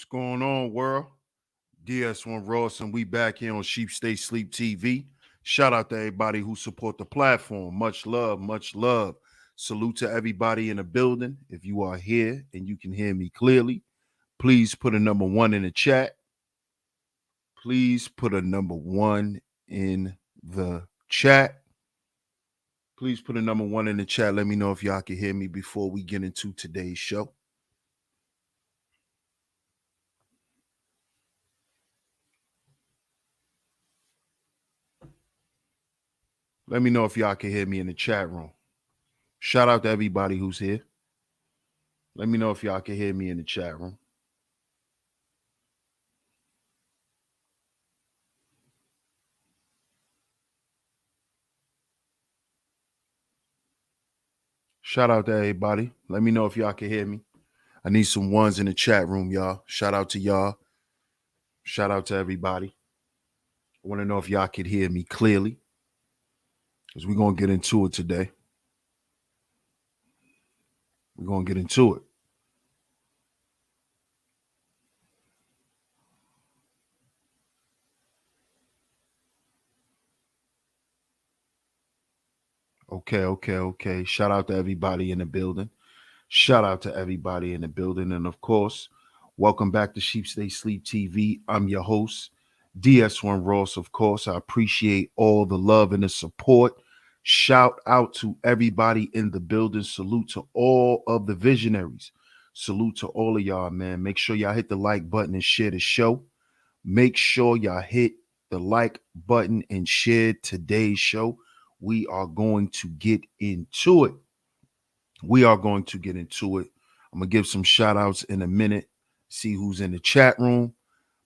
What's going on, world? DS1 Ross, and we back here on Sheep Stay Sleep TV. Shout out to everybody who support the platform. Much love, much love. Salute to everybody in the building. If you are here and you can hear me clearly, please put a number one in the chat. Please put a number one in the chat. Please put a number one in the chat. Let me know if y'all can hear me before we get into today's show. Let me know if y'all can hear me in the chat room. Shout out to everybody who's here. Let me know if y'all can hear me in the chat room. Shout out to everybody. Let me know if y'all can hear me. I need some ones in the chat room, y'all. Shout out to y'all. Shout out to everybody. I want to know if y'all could hear me clearly, because we're going to get into it today. We're going to get into it. Okay. Shout out to everybody in the building. Shout out to everybody in the building. And of course, welcome back to Sheep Stay Sleep TV. I'm your host, DS1 Ross. Of course, I appreciate all the love and the support. Shout out to everybody in the building. Salute to all of the visionaries. Salute to all of y'all, man. Make sure y'all hit the like button and share the show. Make sure y'all hit the like button and share today's show. We are going to get into it. I'm going to give some shout outs in a minute, see who's in the chat room.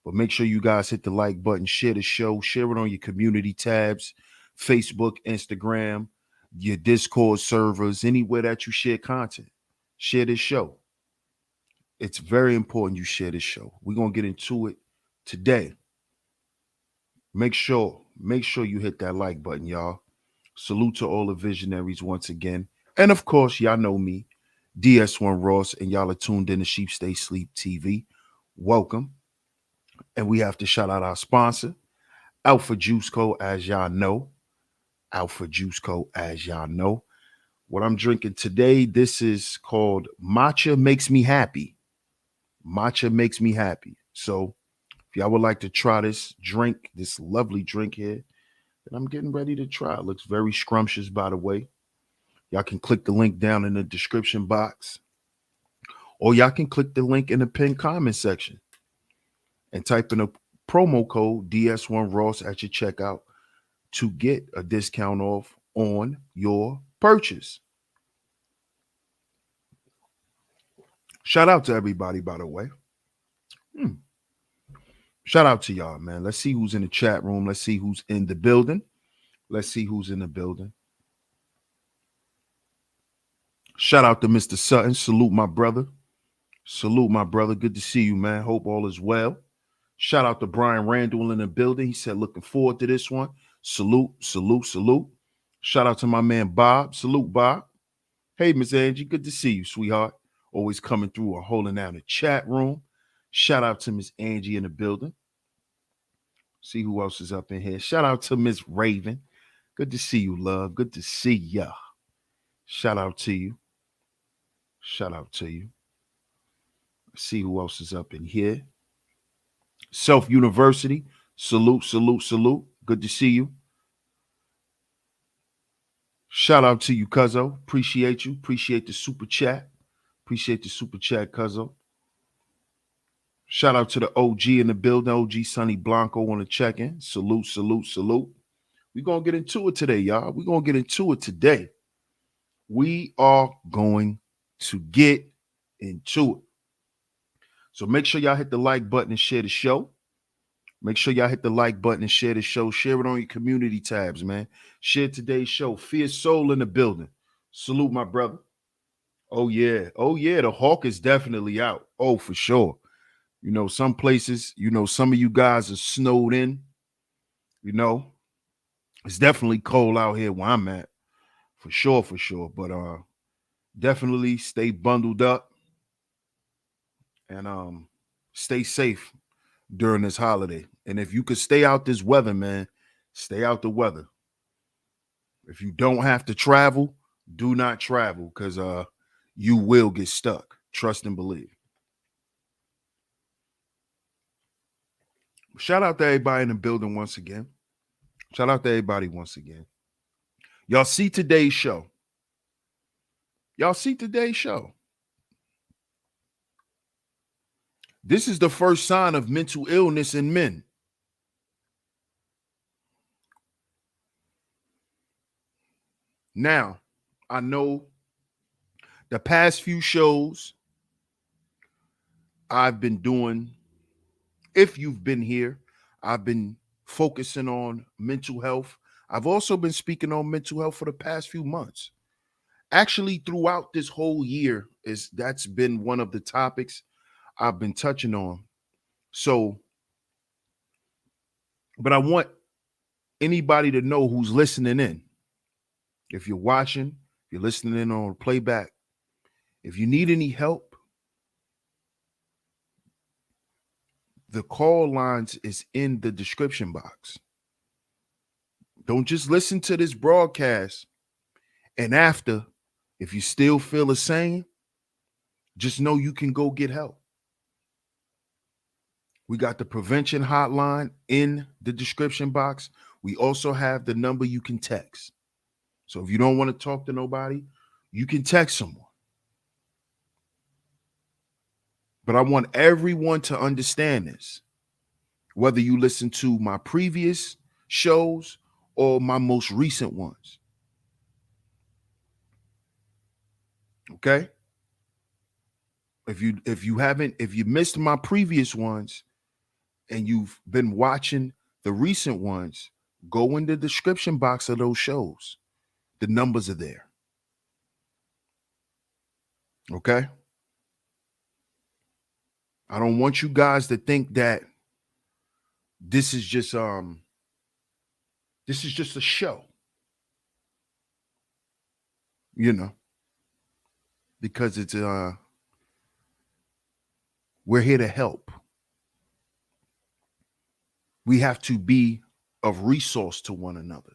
But make sure you guys hit the like button, share the show, share it on your community tabs, Facebook, Instagram, your Discord servers, anywhere that you share content. Share this show. It's very important you share this show. We're going to get into it today. Make sure you hit that like button, y'all. Salute to all the visionaries once again. And of course, y'all know me, DS1 Ross, and y'all are tuned in to Sheep Stay Sleep TV. Welcome. And we have to shout out our sponsor, Alpha Juice Co., as y'all know. What I'm drinking today, this is called Matcha Makes Me Happy. So if y'all would like to try this drink, this lovely drink here, that I'm getting ready to try. It looks very scrumptious, by the way. Y'all can click the link down in the description box, or y'all can click the link in the pinned comment section and type in a promo code DS1 Ross at your checkout to get a discount off on your purchase. Shout out to everybody, by the way. Shout out to y'all, man. Let's see who's in the chat room. Let's see who's in the building. Shout out to Mr. Sutton. Salute my brother. Good to see you, man. Hope all is well. Shout out to Brian Randall in the building. He said, looking forward to this one. Salute. Shout out to my man, Bob. Salute, Bob. Hey, Miss Angie. Good to see you, sweetheart. Always coming through or holding down the chat room. Shout out to Miss Angie in the building. See who else is up in here. Shout out to Miss Raven. Good to see you, love. Good to see ya. Shout out to you. See who else is up in here. Self University. Salute. Good to see you. Shout out to you, Cuzzo. Appreciate you. Appreciate the super chat. Cuzzo. Shout out to the OG in the building. OG Sonny Blanco on the check-in. Salute. We're going to get into it today, y'all. We are going to get into it. So make sure y'all hit the like button and share the show. Share it on your community tabs, man. Share today's show. Fierce Soul in the building. Salute, my brother. Oh, yeah. The hawk is definitely out. Oh, for sure. You know, some places, some of you guys are snowed in. It's definitely cold out here where I'm at. For sure. But definitely stay bundled up and Stay safe during this holiday. And if you could stay out this weather, man, stay out the weather. If you don't have to travel, do not travel because you will get stuck. Trust and believe. Shout out to everybody in the building once again. Shout out to everybody once again. Y'all see today's show. Y'all see today's show. This is the first sign of mental illness in men. Now, I know the past few shows I've been doing, if you've been here, I've been focusing on mental health. I've also been speaking on mental health for the past few months. Actually, throughout this whole year, that's been one of the topics I've been touching on. So, but I want anybody to know who's listening in. If you're watching, if you're listening in on playback, if you need any help, the call lines is in the description box. Don't just listen to this broadcast and after, if you still feel the same, just know you can go get help. We got the prevention hotline in the description box. We also have the number you can text. So if you don't want to talk to nobody, you can text someone. But I want everyone to understand this, whether you listen to my previous shows or my most recent ones. Okay? If you missed my previous ones and you've been watching the recent ones, go in the description box of those shows. The numbers are there. Okay? I don't want you guys to think that this is just a show. You know, because it's we're here to help. We have to be of resource to one another.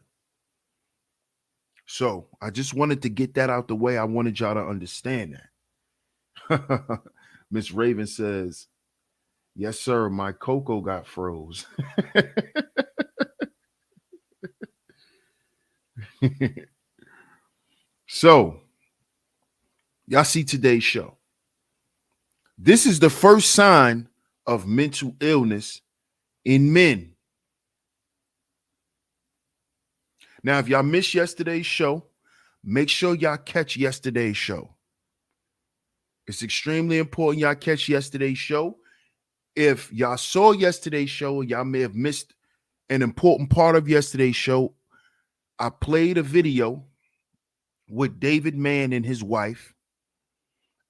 So I just wanted to get that out the way. I wanted y'all to understand that. Miss Raven says, yes, sir, my cocoa got froze. So, y'all see today's show. This is the first sign of mental illness in men. Now, if y'all missed yesterday's show, make sure y'all catch yesterday's show. It's extremely important y'all catch yesterday's show. If y'all saw yesterday's show, y'all may have missed an important part of yesterday's show. I played a video with David Mann and his wife,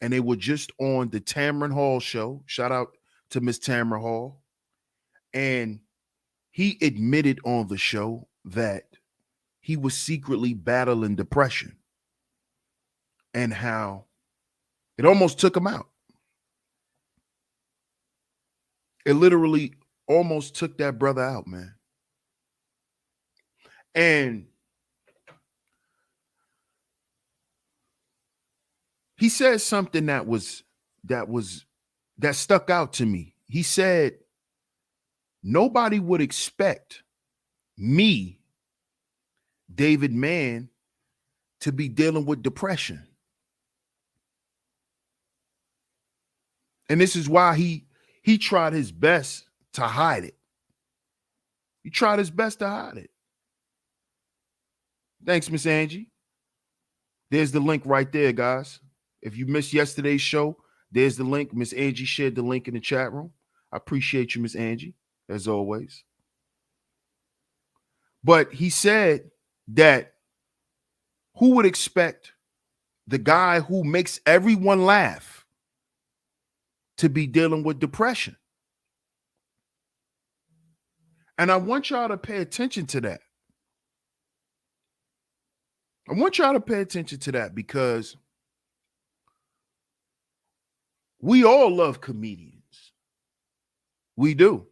and they were just on the Tamron Hall show. Shout out to Miss Tamron Hall. And he admitted on the show that he was secretly battling depression and how it almost took him out. It literally almost took that brother out, man. And he said something that stuck out to me. He said, nobody would expect me, David Mann, to be dealing with depression. And this is why he tried his best to hide it. He tried his best to hide it. Thanks, Miss Angie. There's the link right there, guys. If you missed yesterday's show, there's the link. Miss Angie shared the link in the chat room. I appreciate you, Miss Angie, as always. But he said that who would expect the guy who makes everyone laugh to be dealing with depression? And I want y'all to pay attention to that. I want y'all to pay attention to that because we all love comedians. We do.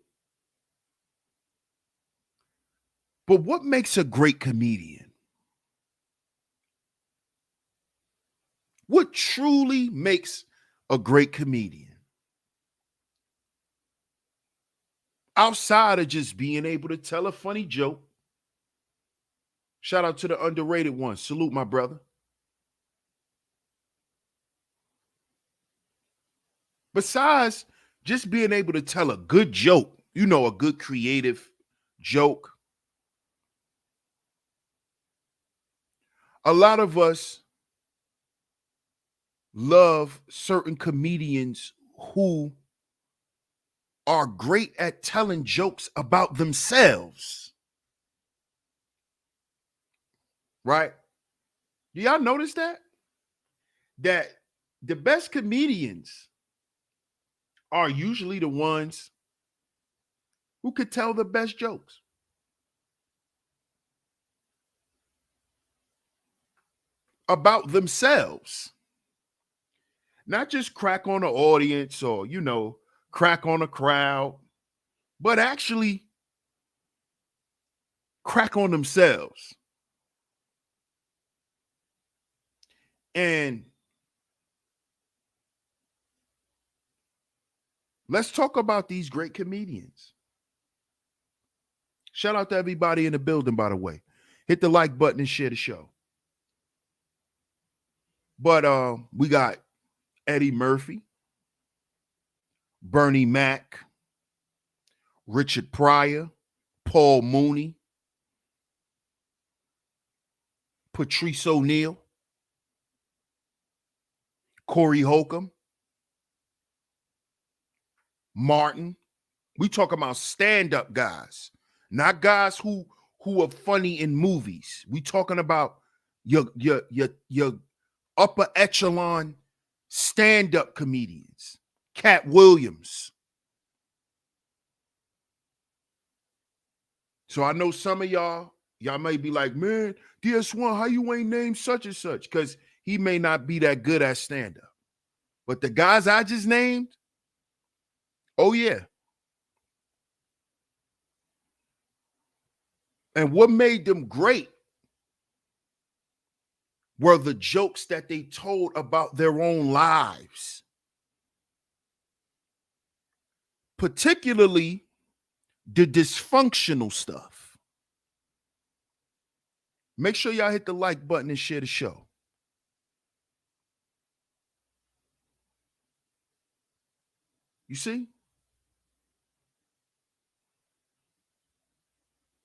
But what makes a great comedian? What truly makes a great comedian? Outside of just being able to tell a funny joke. Shout out to the underrated one. Salute, my brother. Besides just being able to tell a good joke, a good creative joke, a lot of us love certain comedians who are great at telling jokes about themselves, right? Do y'all notice that? That the best comedians are usually the ones who could tell the best jokes about themselves. Not just crack on the audience or, crack on a crowd, but actually crack on themselves. And let's talk about these great comedians. Shout out to everybody in the building, by the way. Hit the like button and share the show. But we got Eddie Murphy, Bernie Mac, Richard Pryor, Paul Mooney, Patrice O'Neal, Corey Holcomb, Martin. We talk about stand-up guys, not guys who are funny in movies. We talking about your upper echelon stand-up comedians. Cat Williams. So I know some of y'all may be like, man, DS1, how you ain't named such and such? Because he may not be that good at stand-up. But the guys I just named, oh yeah. And what made them great were the jokes that they told about their own lives. Particularly the dysfunctional stuff. Make sure y'all hit the like button and share the show. You see?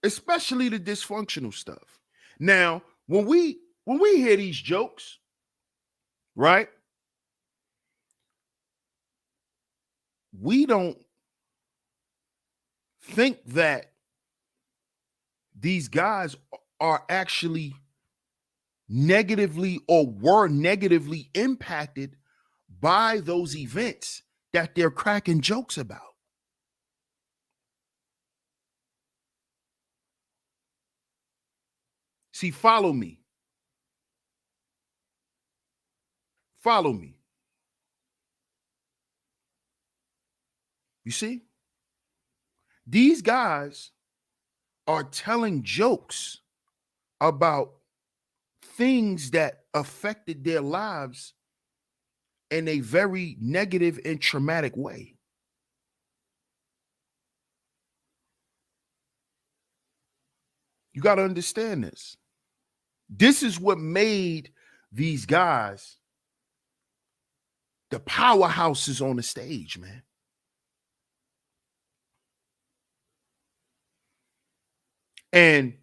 Especially the dysfunctional stuff. Now, when we hear these jokes, right? We don't think that these guys are actually negatively or were negatively impacted by those events that they're cracking jokes about. See, follow me. Follow me. You see? These guys are telling jokes about things that affected their lives in a very negative and traumatic way. You got to understand this. This is what made these guys the powerhouses on the stage, man. And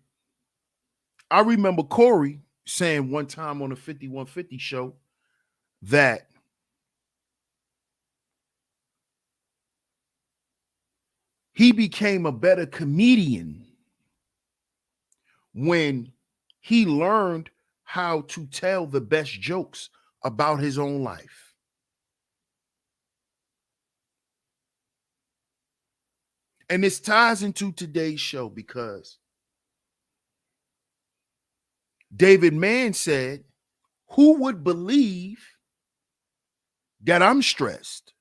I remember Corey saying one time on the 5150 show that he became a better comedian when he learned how to tell the best jokes about his own life. And this ties into today's show because David Mann said, who would believe that I'm stressed?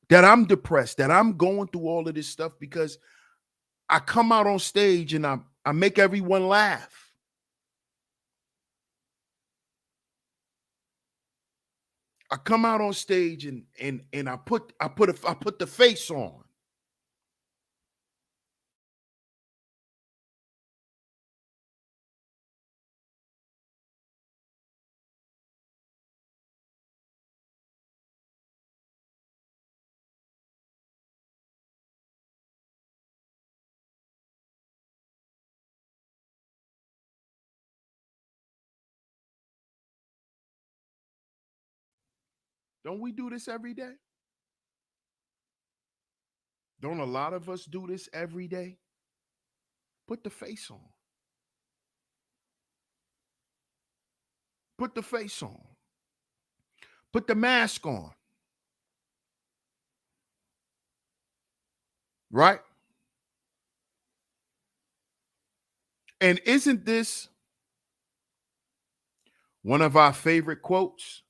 that I'm depressed, that I'm going through all of this stuff because I come out on stage and I make everyone laugh. I come out on stage and I put the face on. Don't we do this every day? Don't a lot of us do this every day? Put the face on. Put the face on. Put the mask on. Right? And isn't this one of our favorite quotes?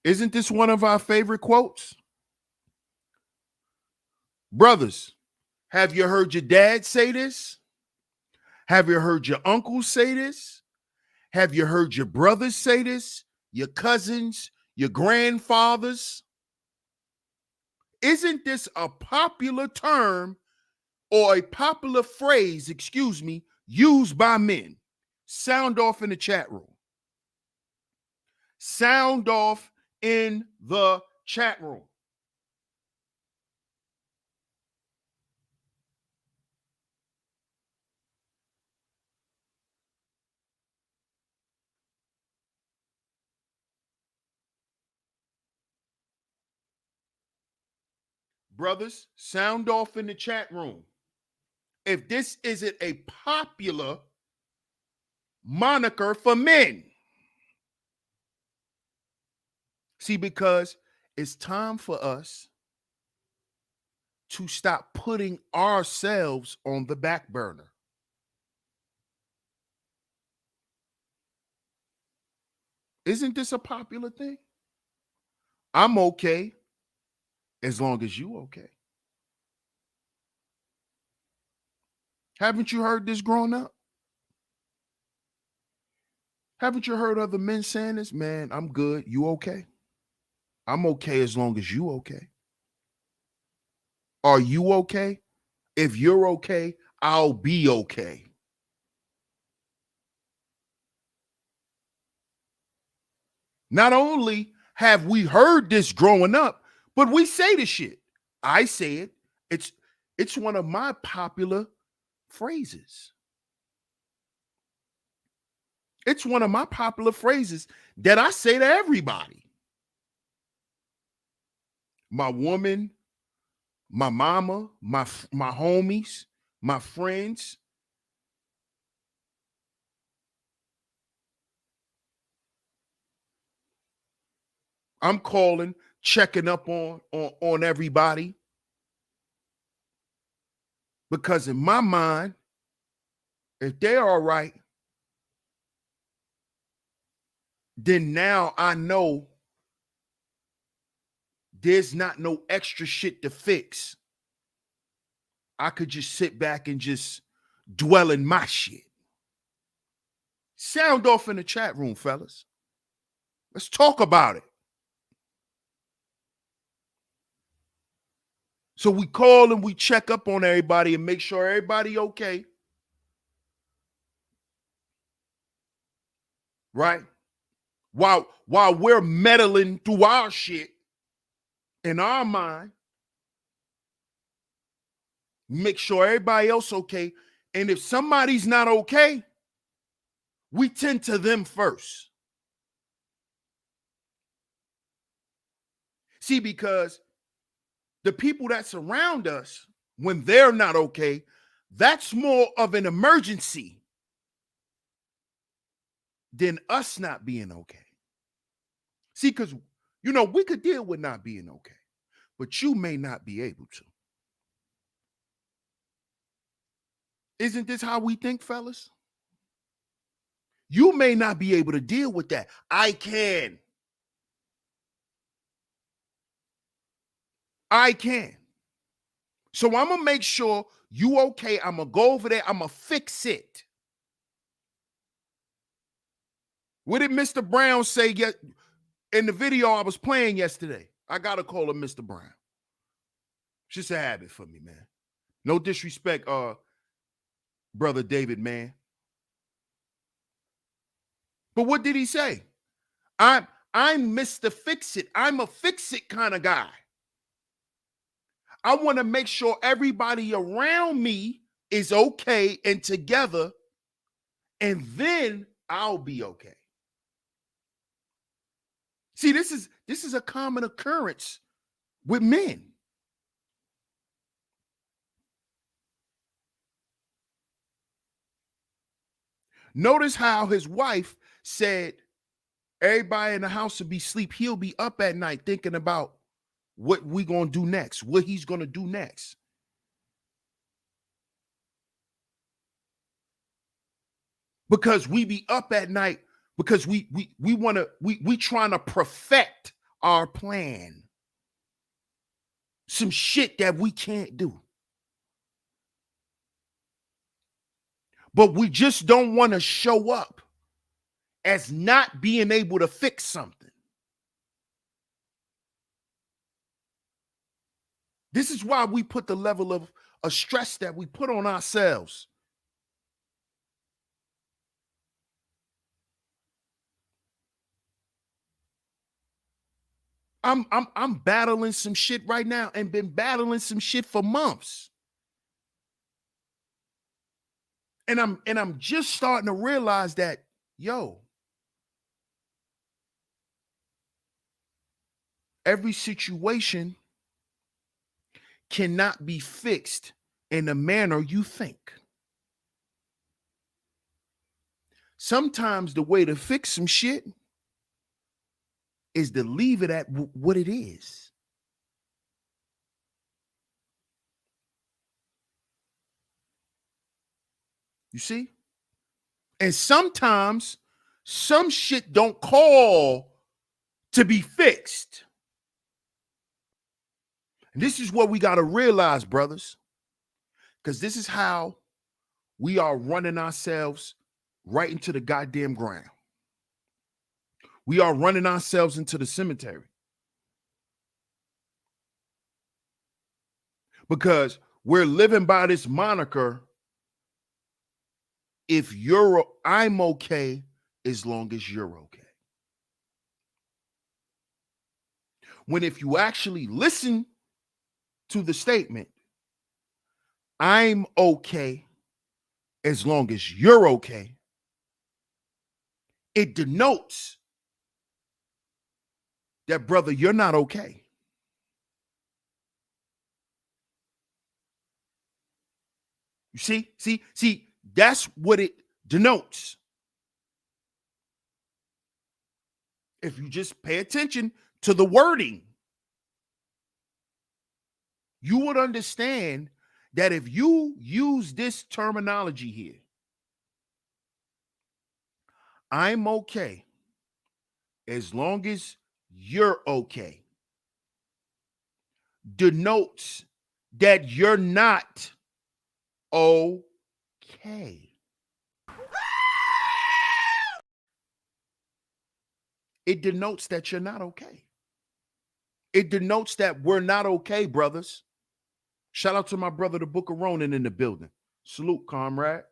Isn't this one of our favorite quotes? Brothers, have you heard your dad say this? Have you heard your uncles say this? Have you heard your brothers say this? Your cousins, your grandfathers? Isn't this a popular term or a popular phrase, used by men? Sound off in the chat room. Sound off in the chat room. Brothers, sound off in the chat room. If this isn't a popular moniker for men. See, because it's time for us to stop putting ourselves on the back burner. Isn't this a popular thing? I'm okay as long as you okay. Haven't you heard this growing up? Haven't you heard other men saying this? Man, I'm good. You okay? I'm okay as long as you okay. Are you okay? If you're okay, I'll be okay. Not only have we heard this growing up, but we say the shit. I say it. It's one of my popular phrases. It's one of my popular phrases that I say to everybody. My woman, my mama, my homies, my friends. I'm calling, checking up on everybody. Because in my mind, if they're all right, then now I know there's not no extra shit to fix. I could just sit back and just dwell in my shit. Sound off in the chat room, fellas. Let's talk about it. So we call and we check up on everybody and make sure everybody okay. Right? While we're meddling through our shit in our mind, make sure everybody else okay. And if somebody's not okay, we tend to them first. See, because the people that surround us, when they're not okay, that's more of an emergency than us not being okay. See, because, we could deal with not being okay, but you may not be able to. Isn't this how we think, fellas? You may not be able to deal with that. I can. I can. So I'm going to make sure you okay. I'm going to go over there. I'm going to fix it. What did Mr. Brown say in the video I was playing yesterday? I got to call him Mr. Brown. It's just a habit for me, man. No disrespect, Brother David, man. But what did he say? I'm Mr. Fix-It. I'm a fix-it kind of guy. I want to make sure everybody around me is okay and together, and then I'll be okay. See, this is a common occurrence with men. Notice how his wife said everybody in the house will be asleep. He'll be up at night thinking about what we gonna do next, what he's gonna do next. Because we be up at night because we trying to perfect our plan. Some shit that we can't do. But we just don't want to show up as not being able to fix something. This is why we put the level of stress that we put on ourselves. I'm battling some shit right now and been battling some shit for months. And I'm just starting to realize that, yo, every situation cannot be fixed in the manner you think. Sometimes the way to fix some shit is to leave it at what it is. You see? And sometimes some shit don't call to be fixed. And this is what we got to realize, brothers, because this is how we are running ourselves right into the goddamn ground. We are running ourselves into the cemetery. Because we're living by this moniker, I'm okay as long as you're okay. When if you actually listen to the statement, I'm okay as long as you're okay, it denotes that, brother, you're not okay. You see, that's what it denotes. If you just pay attention to the wording, you would understand that if you use this terminology here, I'm okay as long as you're okay, denotes that you're not okay. It denotes that you're not okay. It denotes that we're not okay, brothers. Shout out to my brother, the Book of Ronan, in the building. Salute, comrade.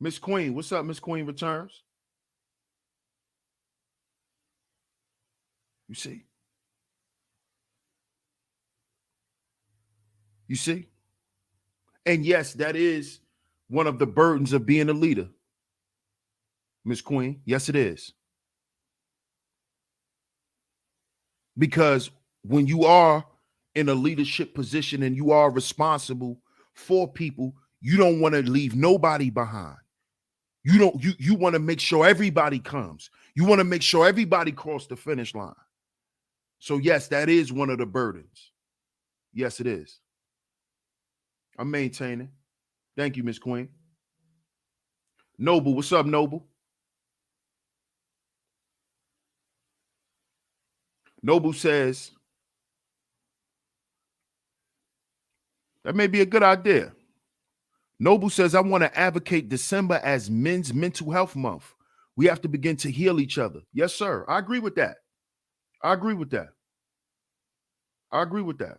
Miss Queen, what's up? Miss Queen returns. You see? You see? And yes, that is one of the burdens of being a leader, Miss Queen. Yes, it is. Because when you are in a leadership position and you are responsible for people, you don't want to leave nobody behind. You want to make sure everybody comes. You want to make sure everybody cross the finish line. So yes, that is one of the burdens. Yes, it is. I'm maintaining. Thank you, Miss Queen. Noble, what's up, Noble? Noble says that may be a good idea. Noble says, I want to advocate December as Men's Mental Health Month. We have to begin to heal each other. Yes, sir. I agree with that. I agree with that. I agree with that.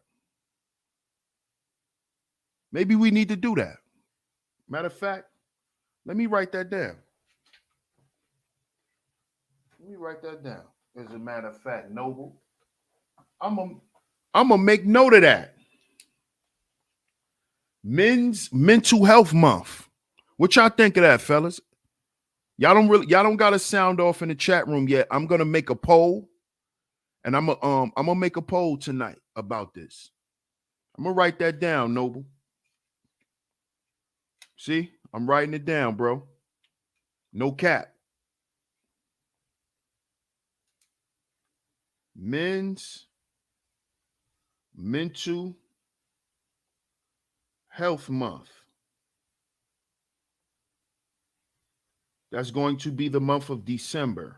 Maybe we need to do that. Matter of fact, let me write that down. Let me write that down. As a matter of fact, Noble, I'm gonna make note of that. Men's Mental Health Month. What y'all think of that, fellas? Y'all don't got to sound off in the chat room yet. I'm gonna make a poll, and I'm gonna make a poll tonight about this. I'm gonna write that down, Noble. See, I'm writing it down, bro. No cap. Men's Mental Health Month. That's going to be the month of December.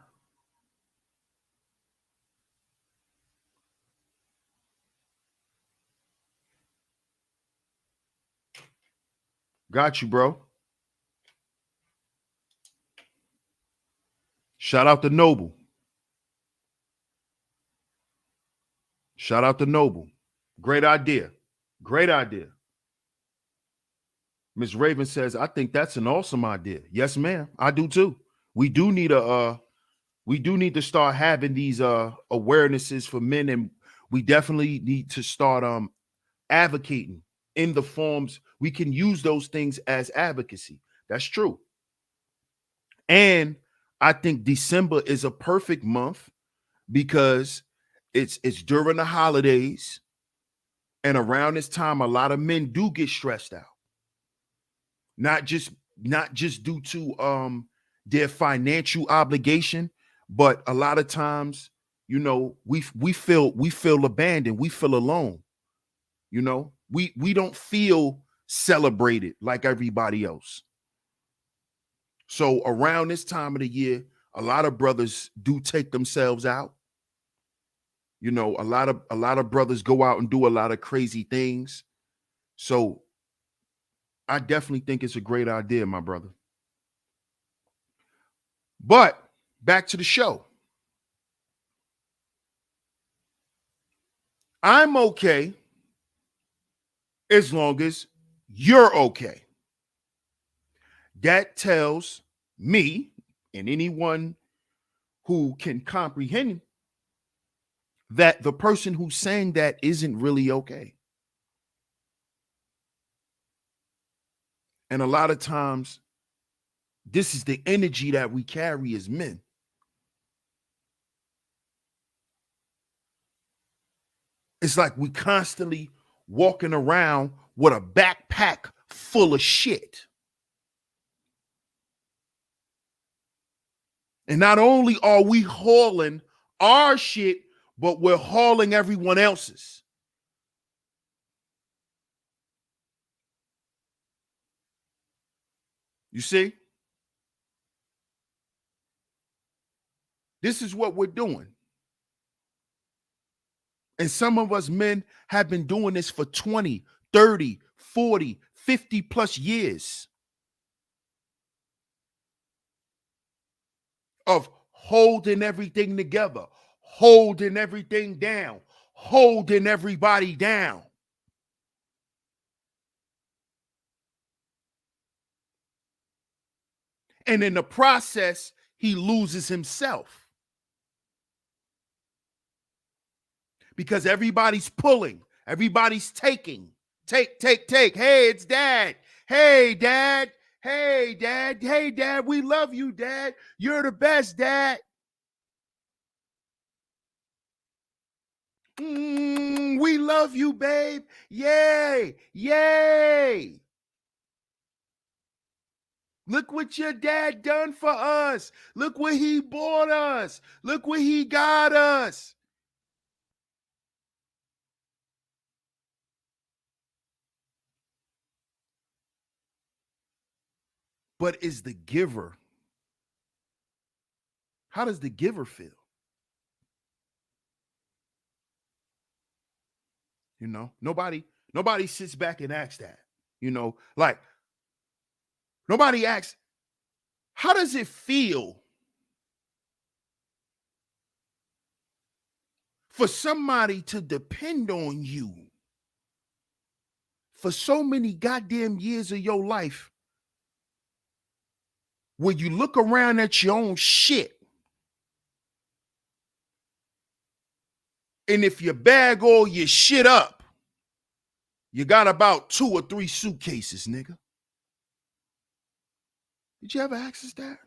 Got you, bro. Shout out to Noble. Shout out to Noble. Great idea. Great idea. Miss Raven says, I think that's an awesome idea. Yes, ma'am. I do too. We do need to start having these awarenesses for men, and we definitely need to start advocating in the forms we can use those things as advocacy. That's true. And I think December is a perfect month because it's during the holidays, and around this time a lot of men do get stressed out. Not just due to their financial obligation, but a lot of times, we feel abandoned, we feel alone. We don't feel celebrated like everybody else. So around this time of the year, a lot of brothers do take themselves out. A lot of brothers go out and do a lot of crazy things. So I definitely think it's a great idea, my brother. But back to the show. I'm okay as long as you're okay. That tells me and anyone who can comprehend that the person who's saying that isn't really okay. And a lot of times, this is the energy that we carry as men. It's like we constantly walking around with a backpack full of shit. And not only are we hauling our shit, but we're hauling everyone else's. You see? This is what we're doing. And some of us men have been doing this for 20, 30, 40, 50 plus years of holding everything together, holding everything down, holding everybody down. And in the process, he loses himself because everybody's pulling, everybody's taking. Take. Hey, it's dad. Hey, dad. Hey, dad. Hey, dad. We love you, dad. You're the best, dad. We love you, babe. Yay. Yay. Look what your dad done for us. Look what he bought us. Look what he got us. but is the giver. How does the giver feel? You know, nobody sits back and asks that. You know, like nobody asks, how does it feel for somebody to depend on you for so many goddamn years of your life, when you look around at your own shit, and if you bag all your shit up, you got about 2 or 3 suitcases, nigga? Did you ever access that?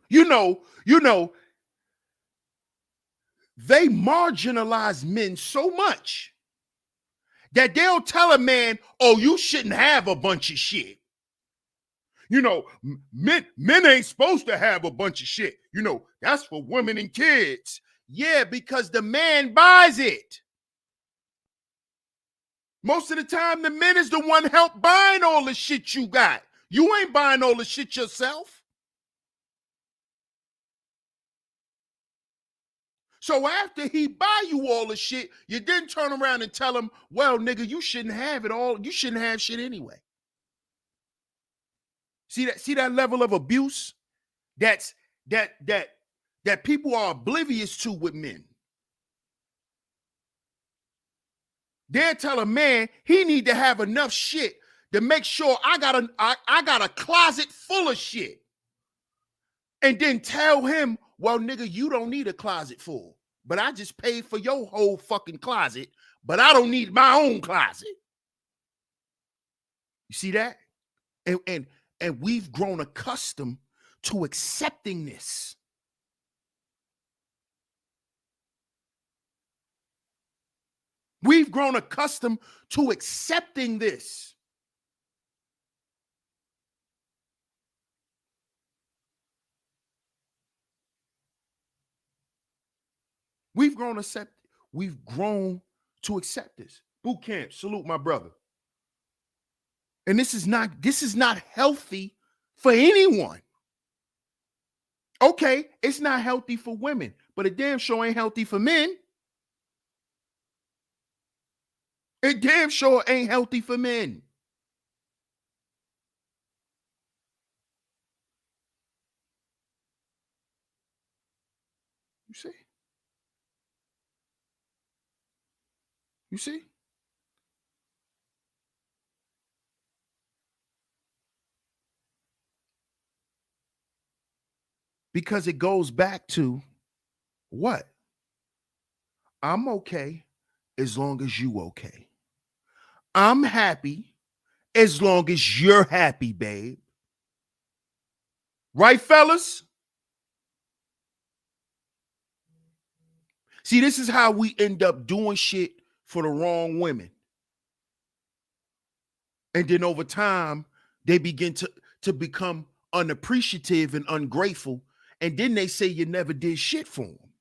You know, they marginalize men so much that they'll tell a man, oh, you shouldn't have a bunch of shit. You know, men ain't supposed to have a bunch of shit. You know, that's for women and kids. Yeah, because the man buys it. Most of the time, the man is the one help buying all the shit you got. You ain't buying all the shit yourself. So after he buy you all the shit, you then turn around and tell him, well, nigga, you shouldn't have it all. You shouldn't have shit anyway. See that level of abuse that people are oblivious to with men. They'll tell a man he need to have enough shit to make sure I got a closet full of shit. And then tell him, well, nigga, you don't need a closet full. But I just paid for your whole fucking closet, but I don't need my own closet. You see that? And we've grown accustomed to accepting this. We've grown accustomed to accepting this. We've grown to accept this. Boot camp, salute my brother. And this is not healthy for anyone. Okay, it's not healthy for women, but it damn sure ain't healthy for men. It damn sure ain't healthy for men. You see? You see? Because it goes back to what? I'm okay as long as you okay. I'm happy as long as you're happy, babe. Right, fellas? See, this is how we end up doing shit for the wrong women. And then over time, they begin to become unappreciative and ungrateful. And then they say you never did shit for them.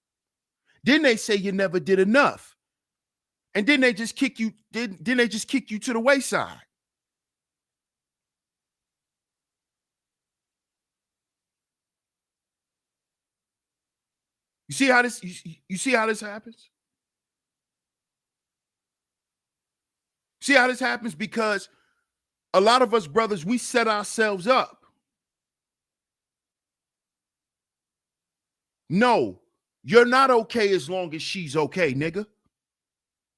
Then they say you never did enough. And then they just kick you, then they just kick you to the wayside. You see how this you see how this happens? See how this happens? Because a lot of us brothers, we set ourselves up. No, you're not okay as long as she's okay, nigga.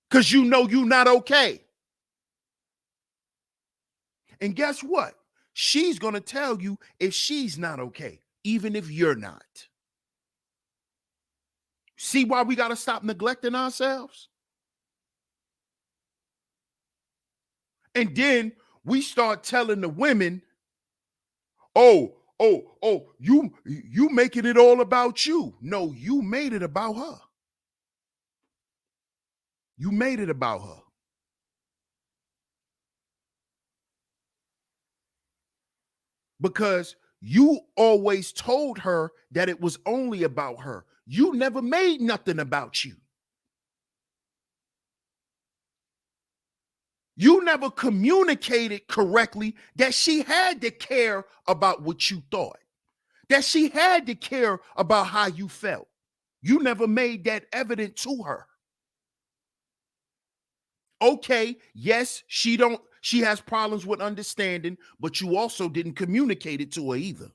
Because you know you're not okay. And guess what? She's going to tell you if she's not okay, even if you're not. See why we got to stop neglecting ourselves? And then we start telling the women, oh, you making it all about you. No, you made it about her. You made it about her. Because you always told her that it was only about her. You never made nothing about you. You never communicated correctly that she had to care about what you thought, that she had to care about how you felt. You never made that evident to her. Okay, yes, she has problems with understanding, but you also didn't communicate it to her either.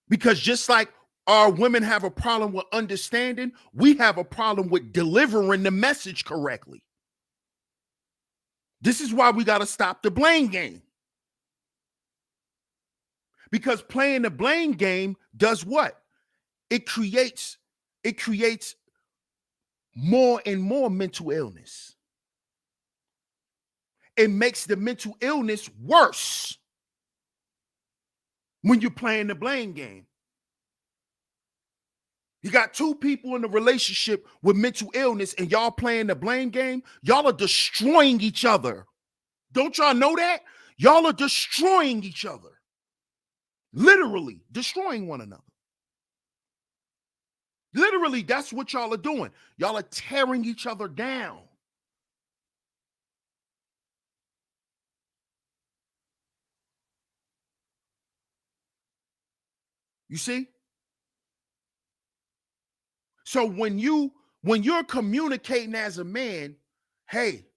Because just like our women have a problem with understanding, we have a problem with delivering the message correctly. This is why we got to stop the blame game. Because playing the blame game does what? It creates more and more mental illness. It makes the mental illness worse when you're playing the blame game. You got two people in a relationship with mental illness and y'all playing the blame game, y'all are destroying each other. Don't y'all know that? Y'all are destroying each other. Literally destroying one another. Literally, that's what y'all are doing. Y'all are tearing each other down. You see? So when you're communicating as a man, hey,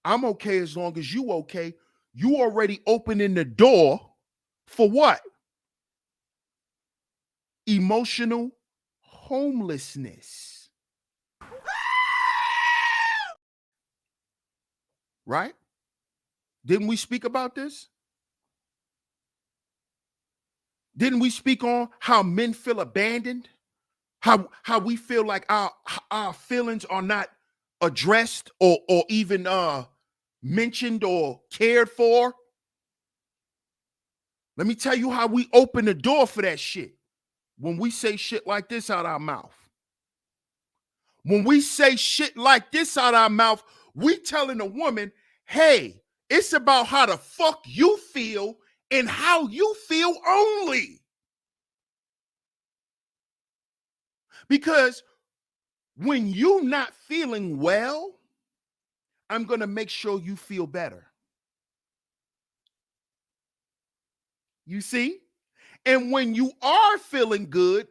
I'm okay as long as you okay, you already opening the door for what? Emotional homelessness. Right? Didn't we speak about this? Didn't we speak on how men feel abandoned? How we feel like our feelings are not addressed or even mentioned or cared for? Let me tell you how we open the door for that shit. When we say shit like this out our mouth. When we say shit like this out our mouth, we telling a woman, hey, it's about how the fuck you feel and how you feel only. Because when you not feeling well, I'm going to make sure you feel better. You see? And when you are feeling good,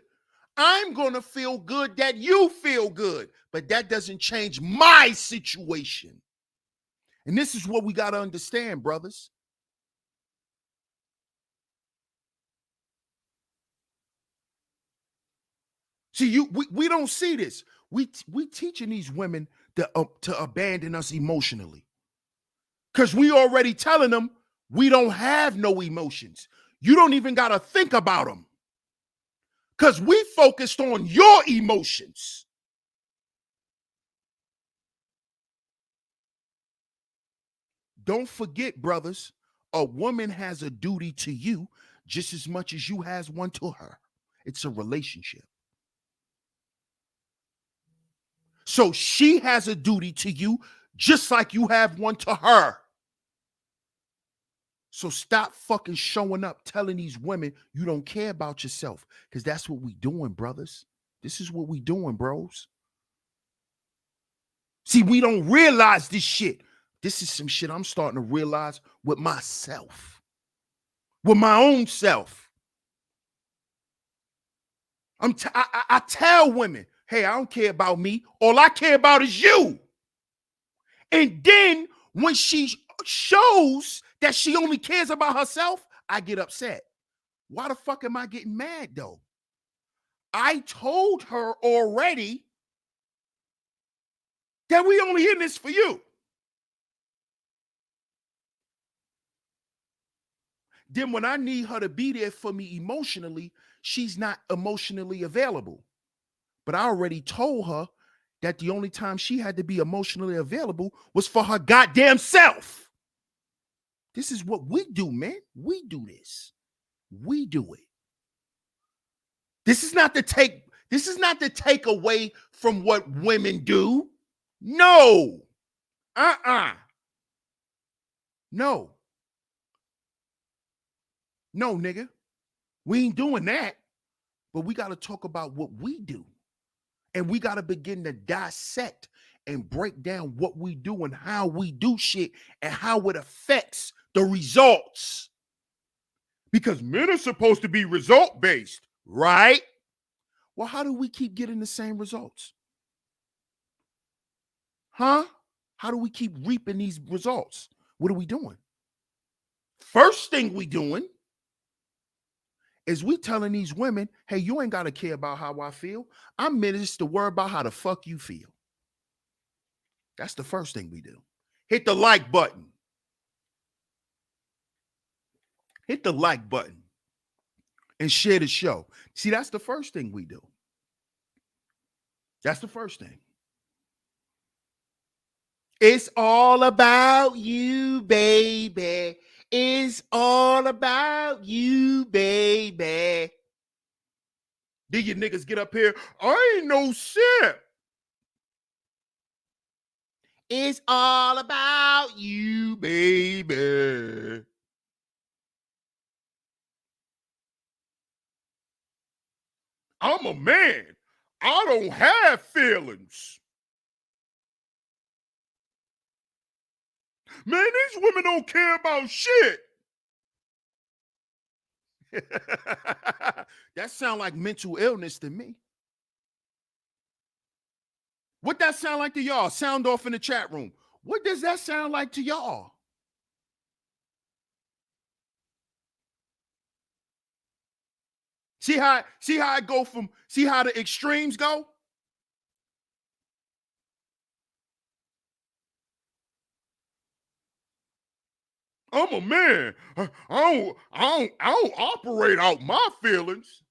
I'm going to feel good that you feel good. But that doesn't change my situation. And this is what we got to understand, brothers. See, we don't see this. We teaching these women to abandon us emotionally. Because we already telling them we don't have no emotions. You don't even got to think about them. Because we focused on your emotions. Don't forget, brothers, a woman has a duty to you just as much as you has one to her. It's a relationship. So she has a duty to you just like you have one to her. So stop fucking showing up telling these women you don't care about yourself, because that's what we doing, brothers. This is what we doing, bros. See, we don't realize this shit. This is some shit I'm starting to realize with myself, with my own self. I tell women, hey, I don't care about me. All I care about is you. And then when she shows that she only cares about herself, I get upset. Why the fuck am I getting mad though? I told her already that we only in this for you. Then when I need her to be there for me emotionally, she's not emotionally available. But I already told her that the only time she had to be emotionally available was for her goddamn self. This is what we do, man. We do this. We do it. This is not to take away from what women do. No. No. No, nigga. We ain't doing that. But we got to talk about what we do. And we got to begin to dissect and break down what we do and how we do shit and how it affects the results. Because men are supposed to be result-based, right? Well, how do we keep getting the same results? Huh? How do we keep reaping these results? What are we doing? First thing we doing is we telling these women, hey, you ain't got to care about how I feel. I'm just to worry about how the fuck you feel. That's the first thing we do. Hit the like button. Hit the like button and share the show. See, that's the first thing we do. That's the first thing. It's all about you, baby. It's all about you, baby. Then you niggas get up here, I ain't no simp. It's all about you, baby. I'm a man. I don't have feelings. Man, these women don't care about shit. That sound like mental illness to me. What that sound like to y'all? Sound off in the chat room. What does that sound like to y'all? See how it go from, see how the extremes go? I'm a man. I don't operate out my feelings.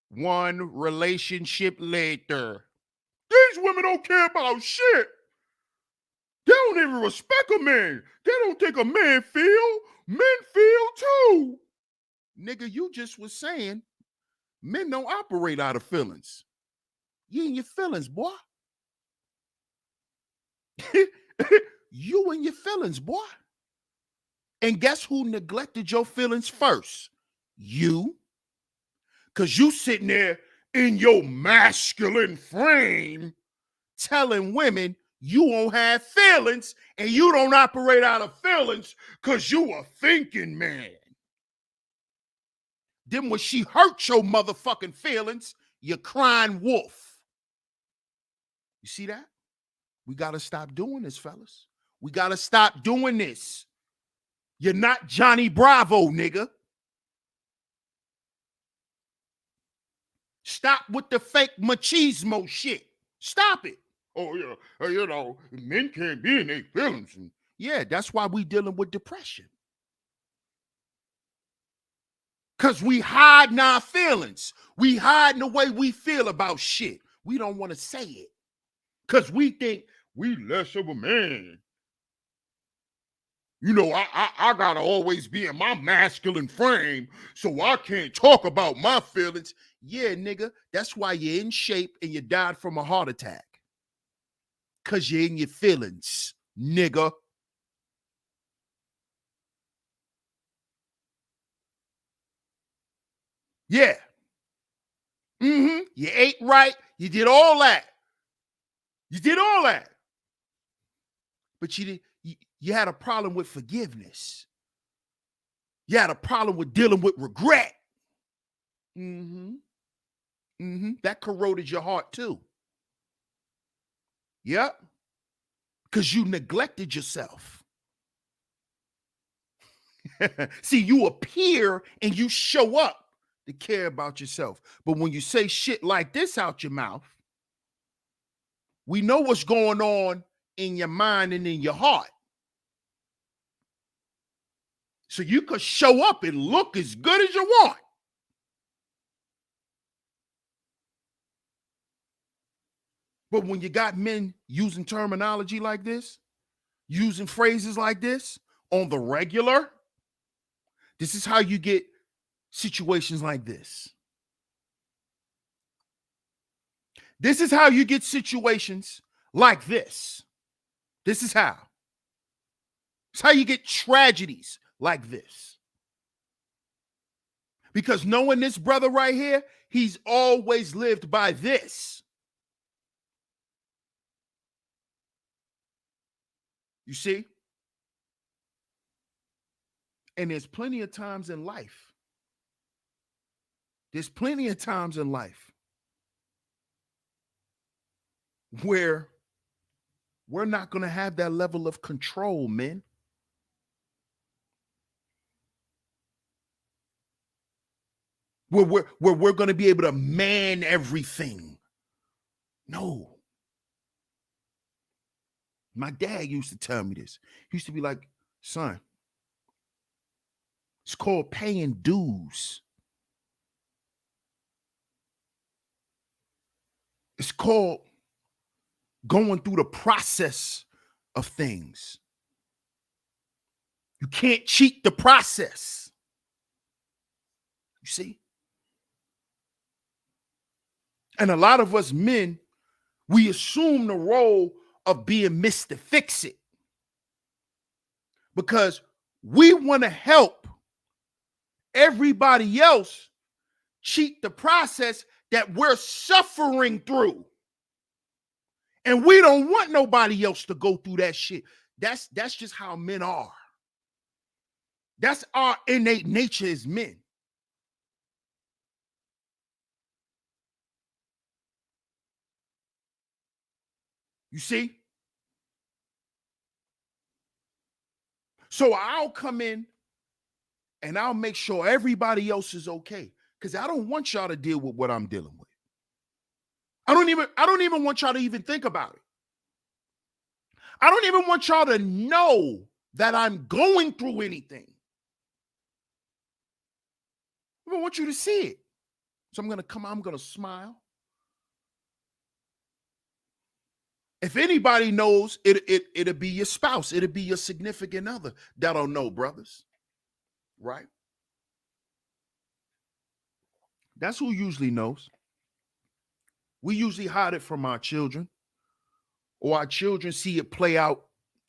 One relationship later. These women don't care about shit. They don't even respect a man. They don't think a man feel. Men feel too. Nigga, you just was saying men don't operate out of feelings. You in your feelings, boy. You in your feelings, boy. And guess who neglected your feelings first? You. Because you sitting there in your masculine frame telling women you won't have feelings and you don't operate out of feelings because you a thinking man. Then when she hurt your motherfucking feelings, you crying wolf. You see that? We got to stop doing this, fellas. We got to stop doing this. You're not Johnny Bravo, nigga. Stop with the fake machismo shit. Stop it. Oh, yeah, you know, men can't be in their feelings. Yeah, that's why we dealing with depression. Because we hiding our feelings. We hiding the way we feel about shit. We don't want to say it. Because we think we less of a man. You know, I gotta always be in my masculine frame, so I can't talk about my feelings. Yeah, nigga, that's why you're in shape and you died from a heart attack. Because you're in your feelings, nigga. Yeah. You ate right. You did all that. You did all that. But you had a problem with forgiveness. You had a problem with dealing with regret. That corroded your heart too. Yep. Because you neglected yourself. See, you appear and you show up to care about yourself. But when you say shit like this out your mouth, we know what's going on in your mind and in your heart. So you could show up and look as good as you want. But when you got men using terminology like this, using phrases like this on the regular, this is how you get situations like this. This is how you get situations like this. This is how. It's how you get tragedies like this. Because knowing this brother right here, He's always lived by this. You see? And there's plenty of times in life. There's plenty of times in life where we're not going to have that level of control, men. Where we're going to be able to man everything. No. My dad used to tell me this. He used to be like, son, it's called paying dues. It's called going through the process of things. You can't cheat the process. You see? And a lot of us men, we assume the role of being Mr. Fix-It because we want to help everybody else cheat the process that we're suffering through. And we don't want nobody else to go through that shit. That's just how men are. That's our innate nature as men. You see? So I'll come in and I'll make sure everybody else is okay. Because I don't want y'all to deal with what I'm dealing with. I don't even want y'all to even think about it. I don't even want y'all to know that I'm going through anything. I don't want you to see it. So I'm going to smile. If anybody knows, it'll be your spouse. It'll be your significant other that'll know, brothers. Right? That's who usually knows. We usually hide it from our children, or our children see it play out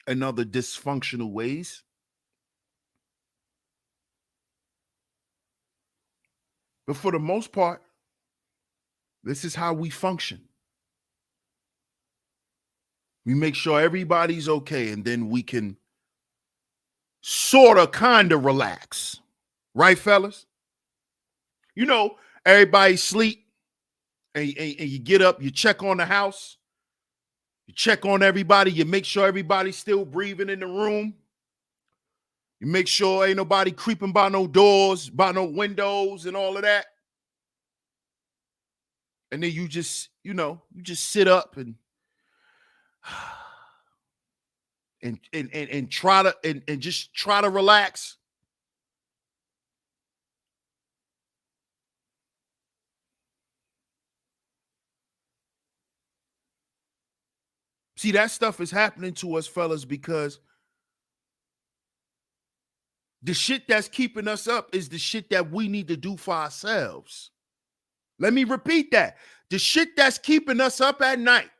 in other dysfunctional ways. But for the most part, this is how we function. We make sure everybody's okay, and then we can sort of kind of relax. Right, fellas? You know, everybody sleep, and you get up, you check on the house, you check on everybody, you make sure everybody's still breathing in the room. You make sure ain't nobody creeping by no doors, by no windows, and all of that. And then you just sit up and try to relax. See, that stuff is happening to us, fellas, because the shit that's keeping us up is the shit that we need to do for ourselves. Let me repeat that. The shit that's keeping us up at night.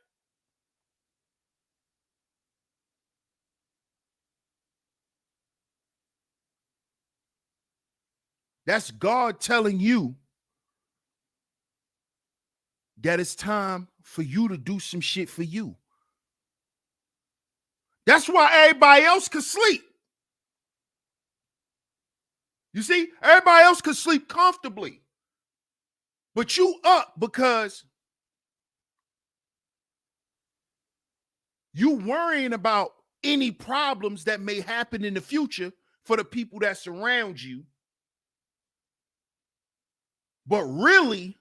That's God telling you that it's time for you to do some shit for you. That's why everybody else could sleep. You see, everybody else could sleep comfortably. But you up because you worrying about any problems that may happen in the future for the people that surround you. But really,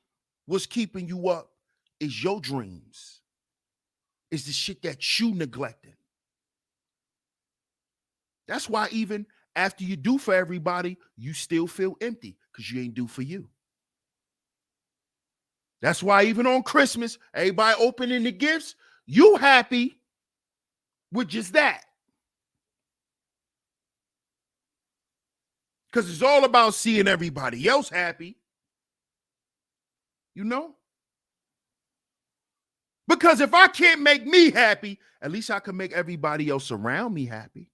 what's keeping you up is your dreams. It's the shit that you neglected. That's why even after you do for everybody, you still feel empty because you ain't do for you. That's why even on Christmas, everybody opening the gifts, you happy with just that. Because it's all about seeing everybody else happy. You know? Because if I can't make me happy, at least I can make everybody else around me happy.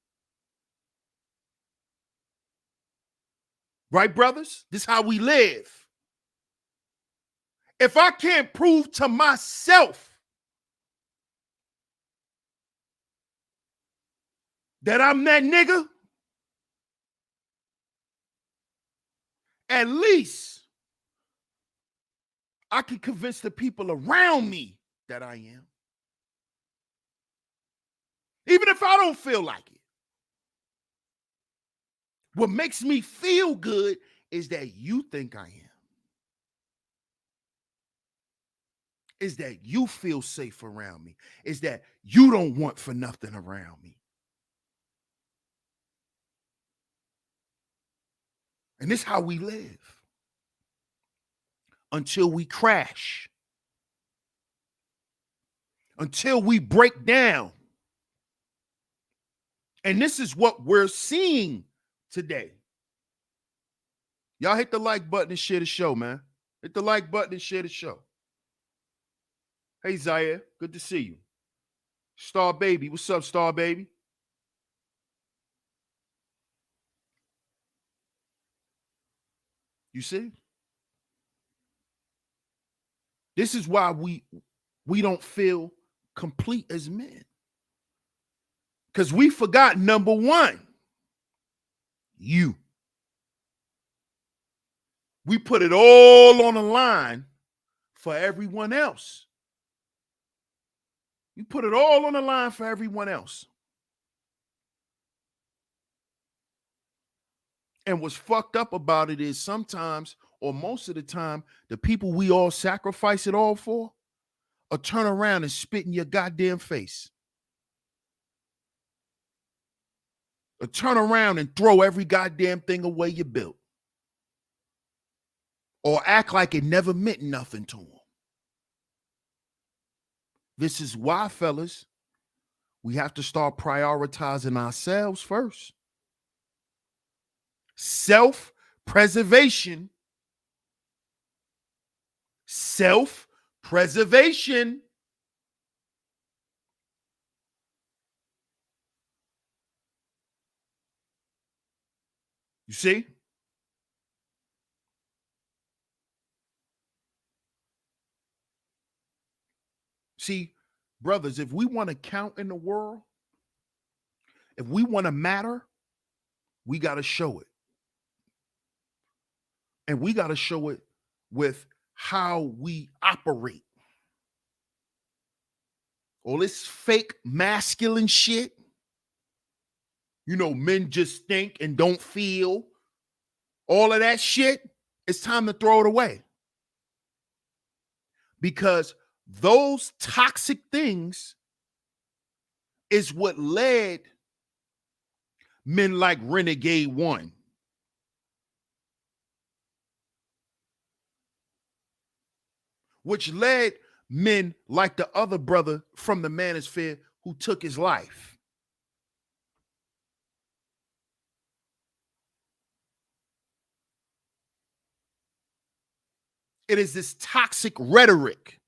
Right, brothers? This is how we live. If I can't prove to myself that I'm that nigga, at least I can convince the people around me that I am. Even if I don't feel like it. What makes me feel good is that you think I am. Is that you feel safe around me. Is that you don't want for nothing around me. And this is how we live. Until we crash. Until we break down. And this is what we're seeing today. Y'all hit the like button and share the show, man. Hit the like button and share the show. Hey, Zaire, good to see you. Star Baby, what's up, Star Baby? You see? This is why we don't feel complete as men. Because we forgot number one, you. We put it all on the line for everyone else. You put it all on the line for everyone else. And what's fucked up about it is sometimes, or most of the time, the people we all sacrifice it all for will turn around and spit in your goddamn face. Or turn around and throw every goddamn thing away you built. Or act like it never meant nothing to them. This is why, fellas, we have to start prioritizing ourselves first. Self-preservation. Self-preservation. You see? See, brothers, if we want to count in the world, if we want to matter, we got to show it. And we got to show it with how we operate. All this fake masculine shit. You know, men just think and don't feel. All of that shit, it's time to throw it away. Because those toxic things is what led men like Renegade One. Which led men like the other brother from the manosphere who took his life. It is this toxic rhetoric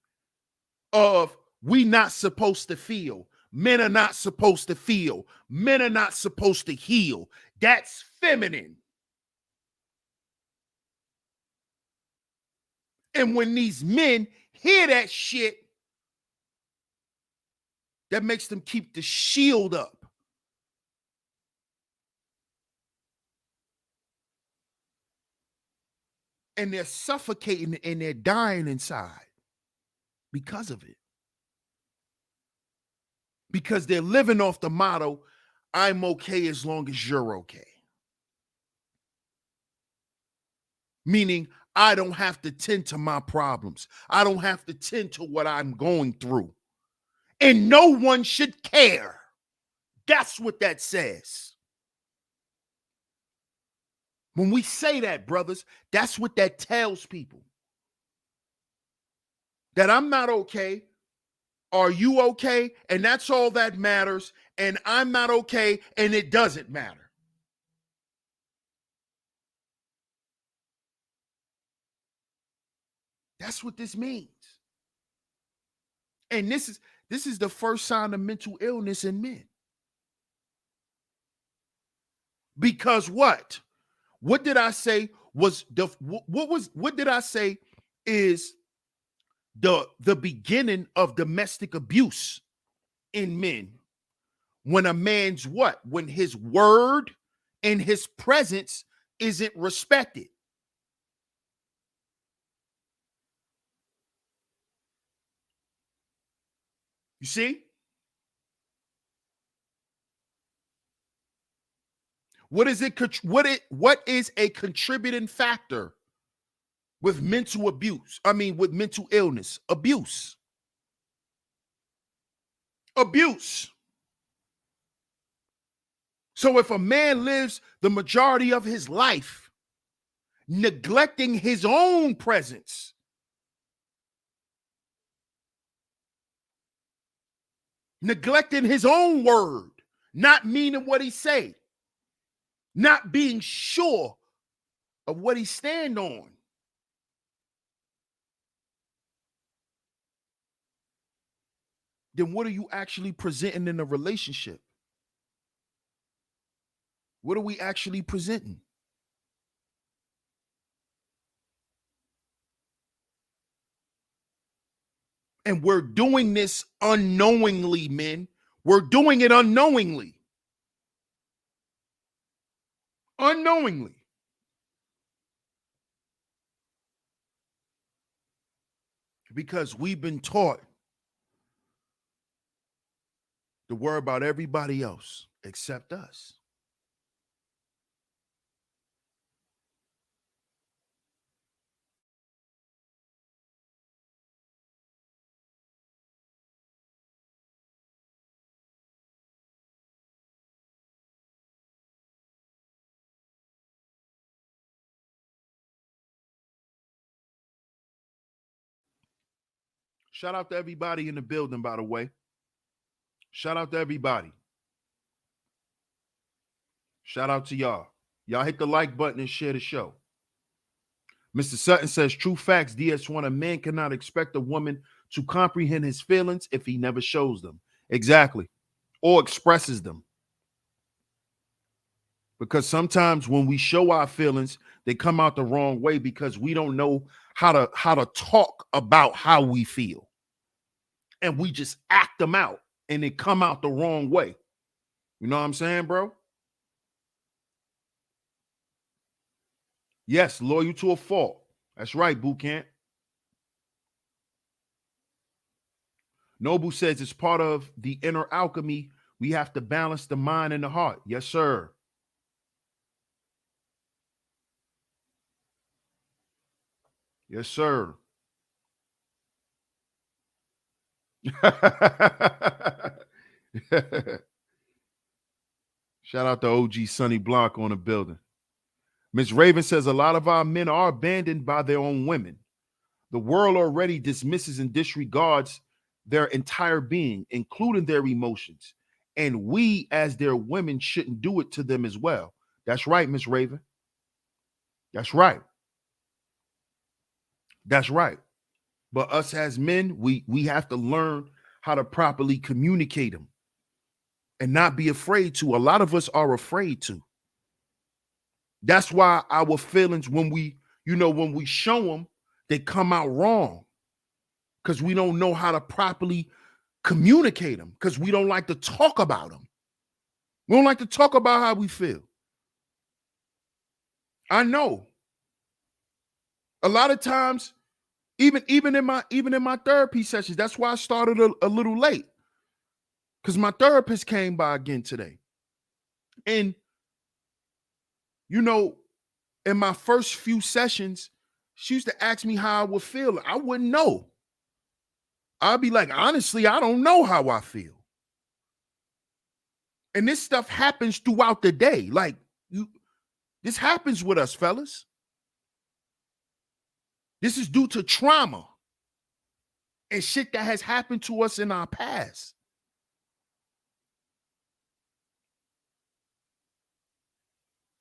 of we not supposed to feel. Men are not supposed to feel. Men are not supposed to heal. That's feminine. And when these men hear that shit, that makes them keep the shield up. And they're suffocating and they're dying inside because of it. Because they're living off the motto, I'm okay as long as you're okay. Meaning, I don't have to tend to my problems. I don't have to tend to what I'm going through. And no one should care. That's what that says. When we say that, brothers, that's what that tells people. That I'm not okay. Are you okay? And that's all that matters. And I'm not okay, and it doesn't matter. That's what this means. And this is the first sign of mental illness in men. Because what? What did I say was what did I say is the beginning of domestic abuse in men. When a man's what? When his word and his presence isn't respected. You see? What is a contributing factor with mental abuse? I mean, with mental illness, abuse. Abuse. So if a man lives the majority of his life neglecting his own presence, neglecting his own word, not meaning what he say, not being sure of what he stand on, then what are you actually presenting in a relationship? What are we actually presenting? And we're doing this unknowingly, men. We're doing it unknowingly. Unknowingly. Because we've been taught to worry about everybody else except us. Shout out to everybody in the building, by the way. Shout out to everybody. Shout out to y'all. Y'all hit the like button and share the show. Mr. Sutton says, true facts, DS1, a man cannot expect a woman to comprehend his feelings if he never shows them. Exactly. Or expresses them. Because sometimes when we show our feelings, they come out the wrong way because we don't know how to talk about how we feel. And we just act them out and they come out the wrong way. You know what I'm saying, bro? Yes, loyal to a fault. That's right, boot camp. Noble says it's part of the inner alchemy. We have to balance the mind and the heart. Yes, sir. Yes, sir. Shout out to OG Sonny Blanc on the building. Miss Raven says a lot of our men are abandoned by their own women. The world already dismisses and disregards their entire being, including their emotions. And we, as their women, shouldn't do it to them as well. That's right, Miss Raven. That's right. That's right. But us as men, we have to learn how to properly communicate them and not be afraid to. A lot of us are afraid to. That's why our feelings, when we show them, they come out wrong because we don't know how to properly communicate them because we don't like to talk about them. We don't like to talk about how we feel. I know. A lot of times, even in my therapy sessions, that's why I started a little late because my therapist came by again today. And, in my first few sessions, she used to ask me how I would feel. I wouldn't know. I'd be like, honestly, I don't know how I feel. And this stuff happens throughout the day. Like, this happens with us, fellas. This is due to trauma and shit that has happened to us in our past.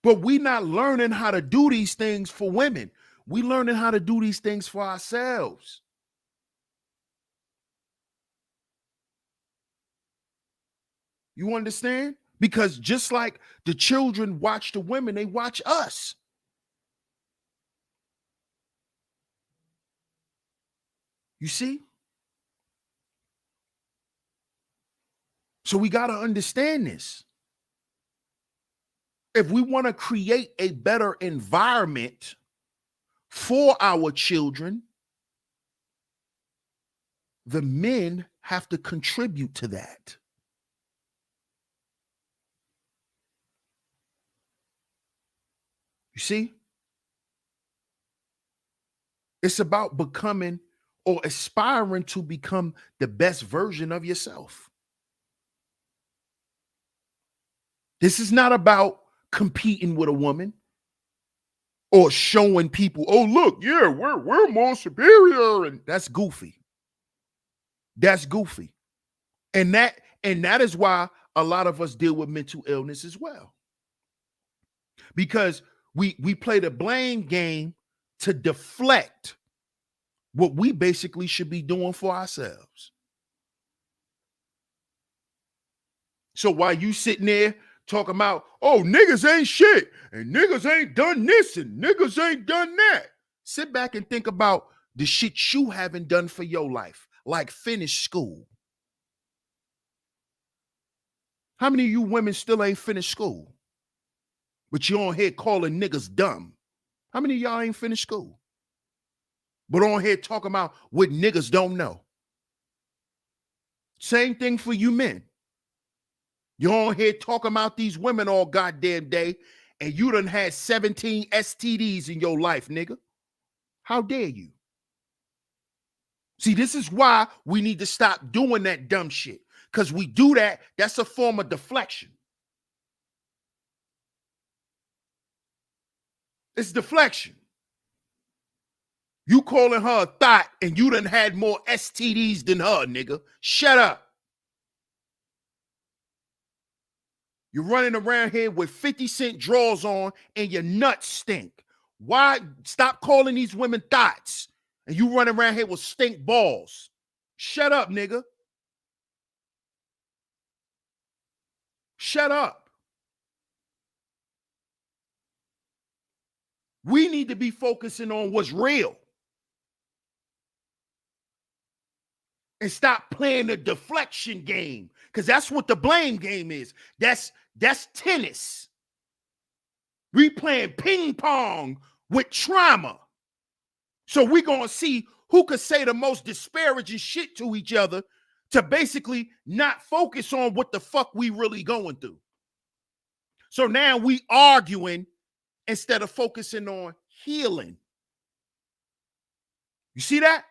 But we not learning how to do these things for women. We learning how to do these things for ourselves. You understand? Because just like the children watch the women, they watch us. You see? So we got to understand this. If we want to create a better environment for our children, the men have to contribute to that. You see? It's about becoming or aspiring to become the best version of yourself. This is not about competing with a woman or showing people, oh, look, yeah, we're more superior. And that's goofy. That's goofy. And that is why a lot of us deal with mental illness as well. Because we play the blame game to deflect what we basically should be doing for ourselves. So while you sitting there talking about, oh, niggas ain't shit, and niggas ain't done this, and niggas ain't done that, sit back and think about the shit you haven't done for your life, like finish school. How many of you women still ain't finished school? But you on here calling niggas dumb. How many of y'all ain't finished school? But on here talking about what niggas don't know. Same thing for you men. You're on here talking about these women all goddamn day, and you done had 17 STDs in your life, nigga. How dare you? See, this is why we need to stop doing that dumb shit. Because we do that, that's a form of deflection. It's deflection. You calling her a thought and you done had more STDs than her, nigga. Shut up. You're running around here with 50-cent drawers on and your nuts stink. Why? Stop calling these women thoughts and you running around here with stink balls. Shut up, nigga. Shut up. We need to be focusing on what's real. And stop playing the deflection game. Because that's what the blame game is. That's tennis. We playing ping pong with trauma. So we're going to see who could say the most disparaging shit to each other to basically not focus on what the fuck we really going through. So now we arguing instead of focusing on healing. You see that?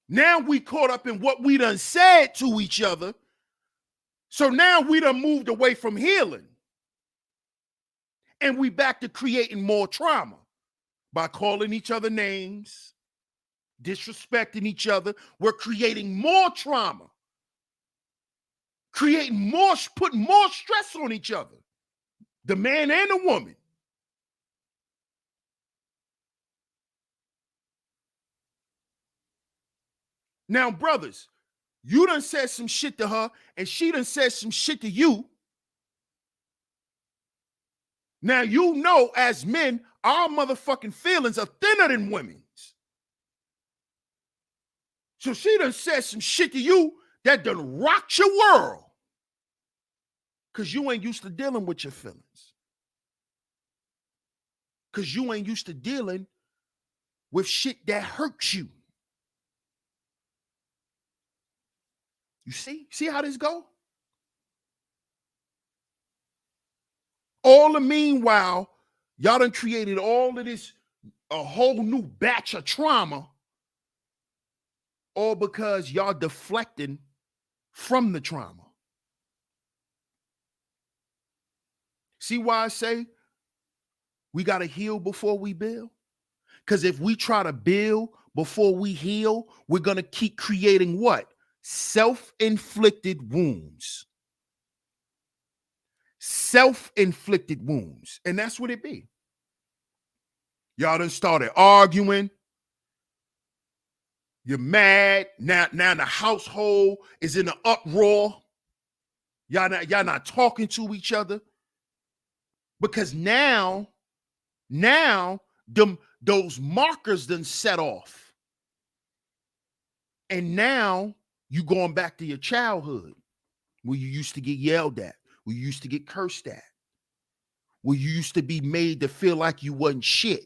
Now we caught up in what we done said to each other. So now we done moved away from healing. And we back to creating more trauma by calling each other names, disrespecting each other. We're creating more trauma. Putting more stress on each other. The man and the woman. Now, brothers, you done said some shit to her and she done said some shit to you. Now, you know, as men, our motherfucking feelings are thinner than women's. So she done said some shit to you that done rocked your world. Because you ain't used to dealing with your feelings. Because you ain't used to dealing with shit that hurts you. You see? See how this go? All the meanwhile, y'all done created all of this, a whole new batch of trauma, all because y'all deflecting from the trauma. See why I say we got to heal before we build? Because if we try to build before we heal, we're going to keep creating what? Self-inflicted wounds. Self-inflicted wounds. And that's what it be. Y'all done started arguing. You're mad. Now the household is in an uproar. Y'all not talking to each other. Because now those markers done set off. And now you going back to your childhood where you used to get yelled at, where you used to get cursed at, where you used to be made to feel like you wasn't shit.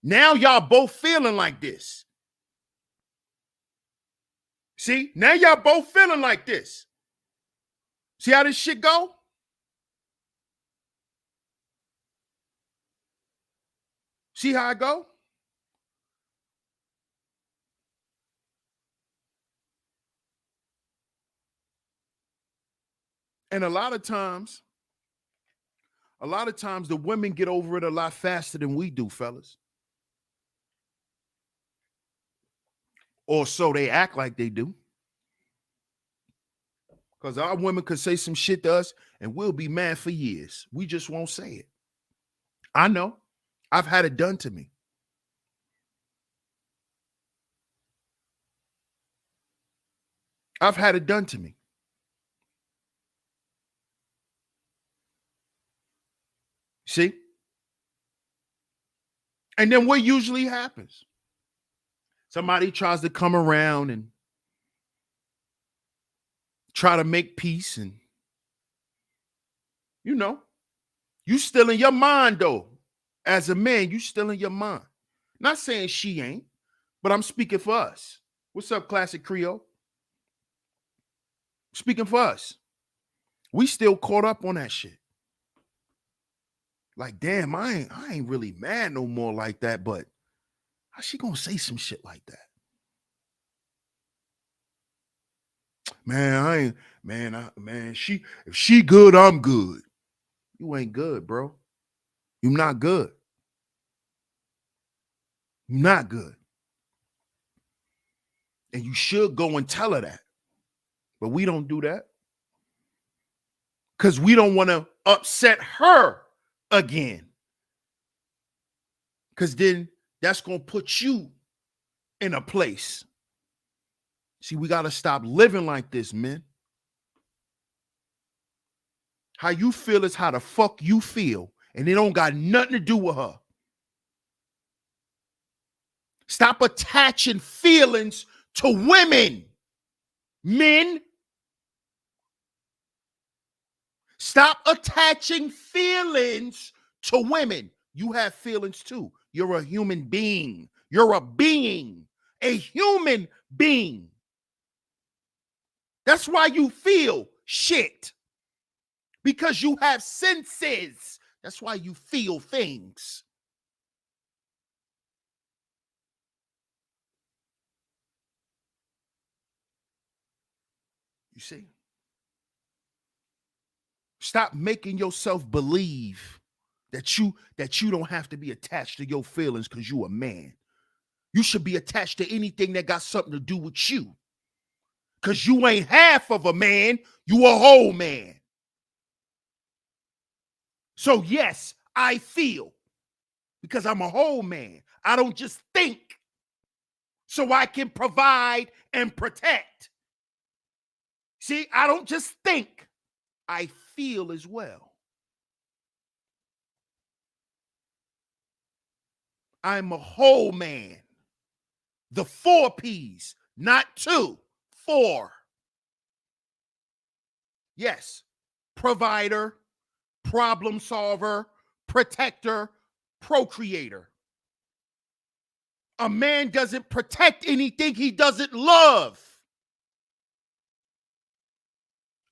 Now y'all both feeling like this. See, now y'all both feeling like this. See how this shit go? See how I go? And a lot of times the women get over it a lot faster than we do, fellas. Or so they act like they do. Because our women could say some shit to us and we'll be mad for years. We just won't say it. I know. I've had it done to me. I've had it done to me. See? And then what usually happens? Somebody tries to come around and try to make peace, and you still in your mind though. As a man, you still in your mind. Not saying she ain't, but I'm speaking for us. What's up, Classic Creole? Speaking for us. We still caught up on that shit. Like, damn, I ain't really mad no more like that, but how she gonna say some shit like that? Man, if she good, I'm good. You ain't good, bro. You're not good. You're not good. And you should go and tell her that. But we don't do that. Because we don't want to upset her again. Because then that's going to put you in a place. See, we got to stop living like this, man. How you feel is how the fuck you feel. And it don't got nothing to do with her. Stop attaching feelings to women. Men. Stop attaching feelings to women. You have feelings too. You're a human being. You're a being. A human being. That's why you feel shit. Because you have senses. That's why you feel things. You see? Stop making yourself believe that you don't have to be attached to your feelings because you a man. You should be attached to anything that got something to do with you. Because you ain't half of a man, you a whole man. So yes, I feel because I'm a whole man. I don't just think so I can provide and protect. See, I don't just think, I feel as well. I'm a whole man. The 4 P's, not 2, 4. Yes, provider, problem solver, protector, procreator. A man doesn't protect anything he doesn't love.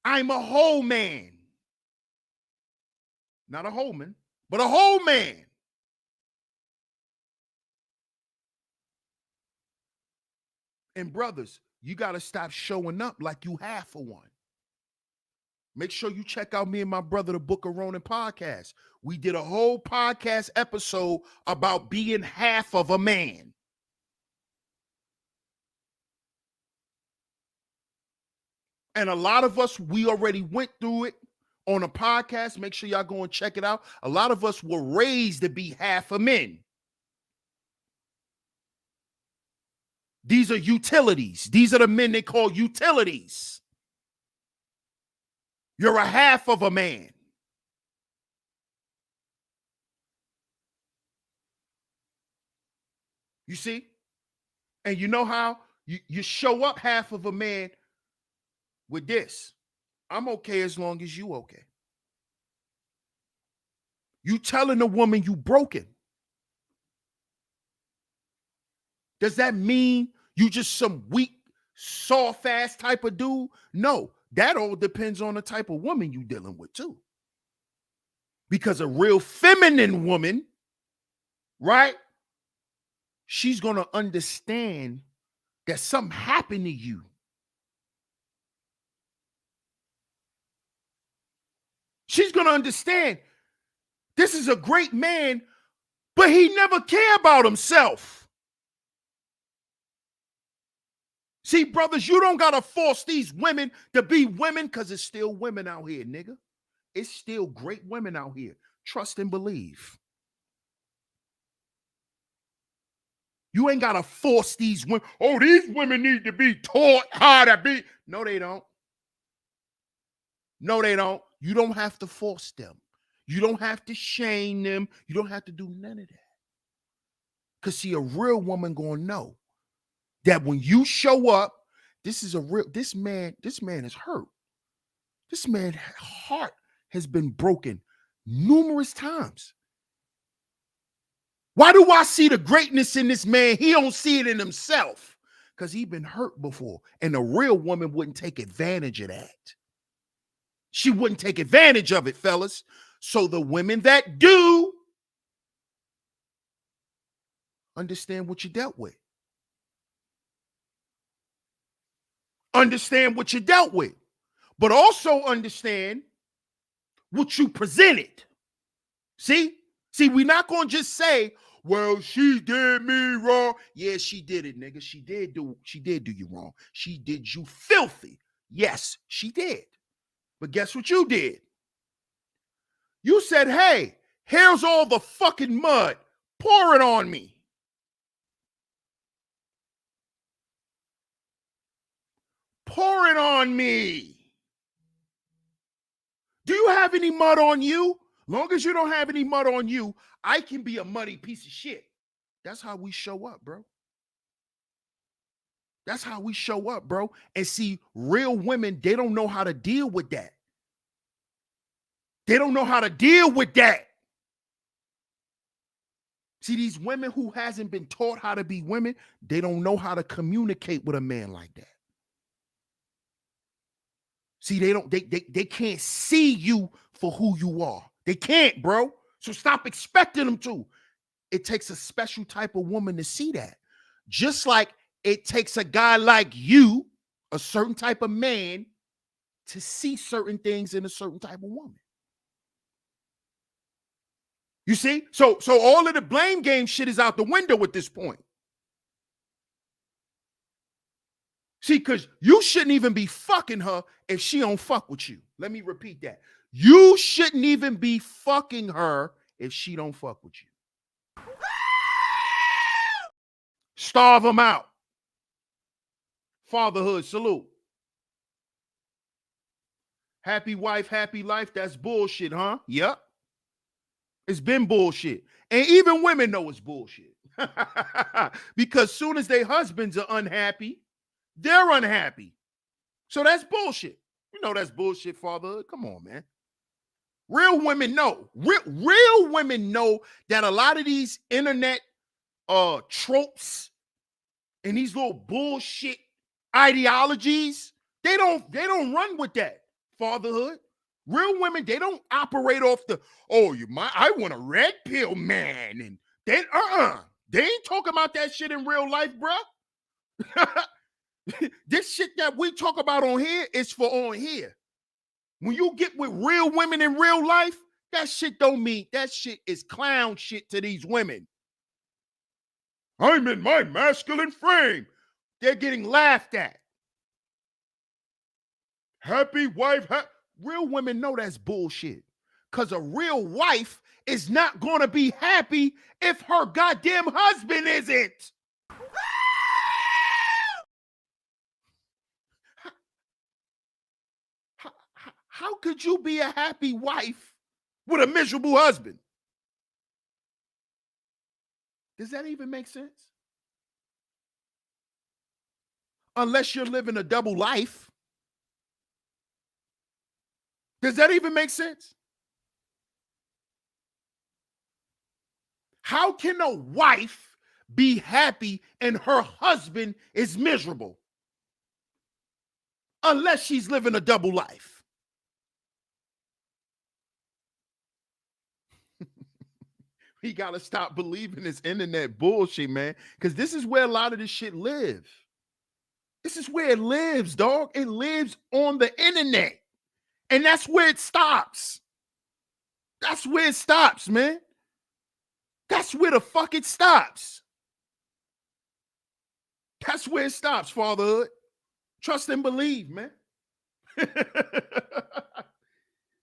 I'm a whole man. Not a whole man, but a whole man. And brothers, you got to stop showing up like you half of one. Make sure you check out me and my brother, the Book of Ronan podcast. We did a whole podcast episode about being half of a man. And a lot of us, we already went through it on a podcast. Make sure y'all go and check it out. A lot of us were raised to be half a men. These are utilities. These are the men they call utilities. You're a half of a man. You see? And you know how you show up half of a man with this. I'm okay as long as you okay. You telling a woman you broken. Does that mean you just some weak, soft ass type of dude? No, that all depends on the type of woman you dealing with too. Because a real feminine woman, right? She's going to understand that something happened to you. She's going to understand this is a great man, but he never cared about himself. See, brothers, you don't got to force these women to be women because it's still women out here, nigga. It's still great women out here. Trust and believe. You ain't got to force these women. Oh, these women need to be taught how to be. No, they don't. No, they don't. You don't have to force them. You don't have to shame them. You don't have to do none of that. Because see, a real woman gonna know that when you show up, this man is hurt. This man's heart has been broken numerous times. Why do I see the greatness in this man? He don't see it in himself because he been hurt before. And a real woman wouldn't take advantage of that. She wouldn't take advantage of it, fellas. So the women that do understand what you dealt with. Understand what you dealt with. But also understand what you presented. See, we're not going to just say, well, she did me wrong. Yeah, she did it, nigga. She did do you wrong. She did you filthy. Yes, she did. But guess what you did? You said, hey, here's all the fucking mud. Pour it on me. Pour it on me. Do you have any mud on you? Long as you don't have any mud on you, I can be a muddy piece of shit. That's how we show up, bro. That's how we show up, bro. And see, real women, they don't know how to deal with that. They don't know how to deal with that. See, these women who hasn't been taught how to be women, they don't know how to communicate with a man like that. See, they can't see you for who you are. They can't, bro. So stop expecting them to. It takes a special type of woman to see that. Just like it takes a guy like you, a certain type of man, to see certain things in a certain type of woman. You see? So all of the blame game shit is out the window at this point. See, because you shouldn't even be fucking her if she don't fuck with you. Let me repeat that. You shouldn't even be fucking her if she don't fuck with you. Starve them out. Fatherhood, salute. Happy wife, happy life. That's bullshit, huh? Yep. It's been bullshit. And even women know it's bullshit. Because soon as their husbands are unhappy, they're unhappy. So that's bullshit. You know that's bullshit, fatherhood. Come on, man. Real women know. Real women know that a lot of these internet tropes and these little bullshit ideologies, they don't run with that fatherhood. Real women, they don't operate off the, I want a red pill man. And they they ain't talking about that shit in real life, bro. This shit that we talk about on here is for on here. When you get with real women in real life, that shit don't mean, that shit is clown shit to these women. I'm in my masculine frame. They're getting laughed at. Happy wife. Real women know that's bullshit. Because a real wife is not going to be happy if her goddamn husband isn't. How could you be a happy wife with a miserable husband? Does that even make sense? unless you're living a double life. Does that even make sense? How can a wife be happy and her husband is miserable? Unless she's living a double life. We got to stop believing this internet bullshit, man, because this is where a lot of this shit lives. This is where it lives, dog. It lives on the internet. And that's where it stops. That's where it stops, man. That's where the fuck it stops. That's where it stops, fatherhood. Trust and believe, man.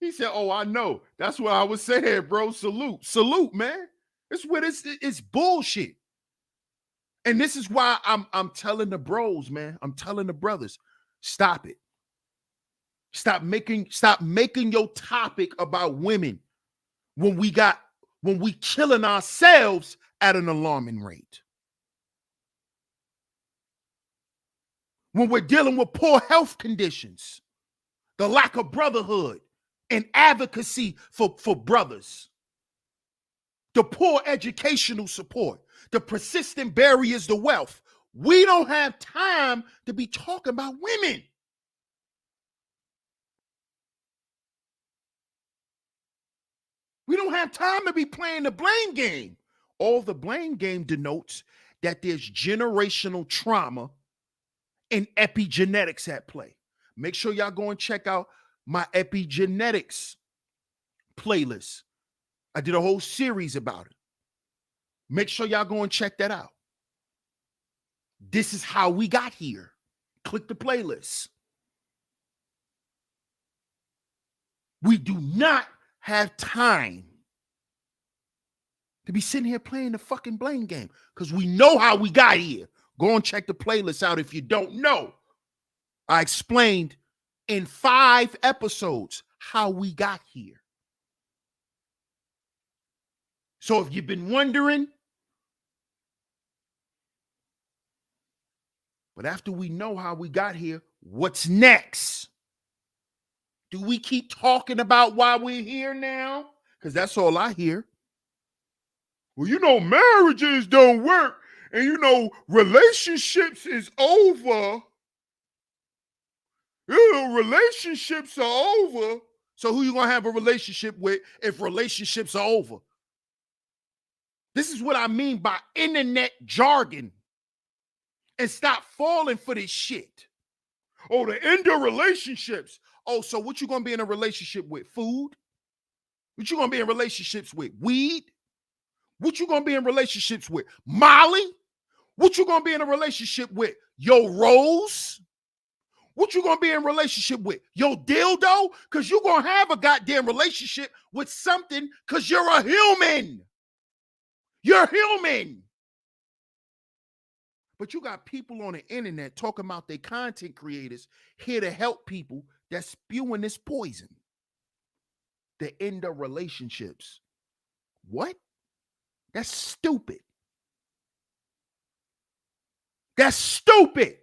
He said, oh, I know. That's what I was saying, bro. Salute. Salute, man. It's where it's bullshit. And this is why I'm telling the bros, man. I'm telling the brothers, stop it. Stop making your topic about women when we killing ourselves at an alarming rate. When we're dealing with poor health conditions, the lack of brotherhood and advocacy for brothers, the poor educational support, the persistent barriers to wealth. We don't have time to be talking about women. We don't have time to be playing the blame game. All the blame game denotes that there's generational trauma and epigenetics at play. Make sure y'all go and check out my epigenetics playlist. I did a whole series about it. Make sure y'all go and check that out. This is how we got here. Click the playlist. We do not have time to be sitting here playing the fucking blame game because we know how we got here. Go and check the playlist out if you don't know. I explained in 5 episodes how we got here. So if you've been wondering, but after we know how we got here, what's next? Do we keep talking about why we're here now? Because that's all I hear. Well, you know, marriages don't work. And, you know, relationships is over. You know, relationships are over. So who you going to have a relationship with if relationships are over? This is what I mean by internet jargon. And stop falling for this shit. Oh, the end of relationships. Oh, so what you going to be in a relationship with? Food? What you going to be in relationships with? Weed? What you going to be in relationships with? Molly? What you going to be in a relationship with? Yo, Rose? What you going to be in a relationship with? Yo, dildo? Because you're going to have a goddamn relationship with something because you're a human. You're human. But you got people on the internet talking about their content creators here to help people that's spewing this poison. The end of relationships. What? That's stupid. That's stupid.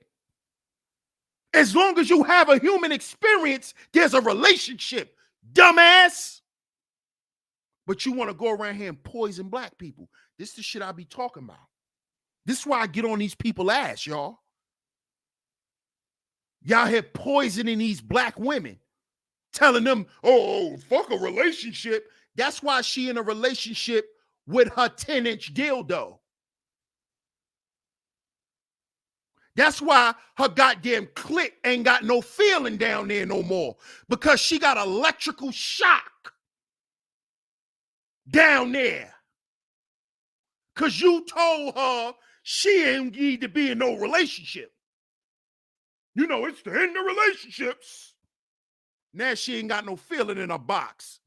As long as you have a human experience, there's a relationship, dumbass. But you want to go around here and poison black people. This is the shit I be talking about. This is why I get on these people's ass, y'all. Y'all here poisoning these black women, telling them, oh, fuck a relationship. That's why she in a relationship with her 10-inch dildo. That's why her goddamn clit ain't got no feeling down there no more, because she got electrical shock down there. Because you told her she ain't need to be in no relationship. You know, it's the end of relationships. Now she ain't got no feeling in her box.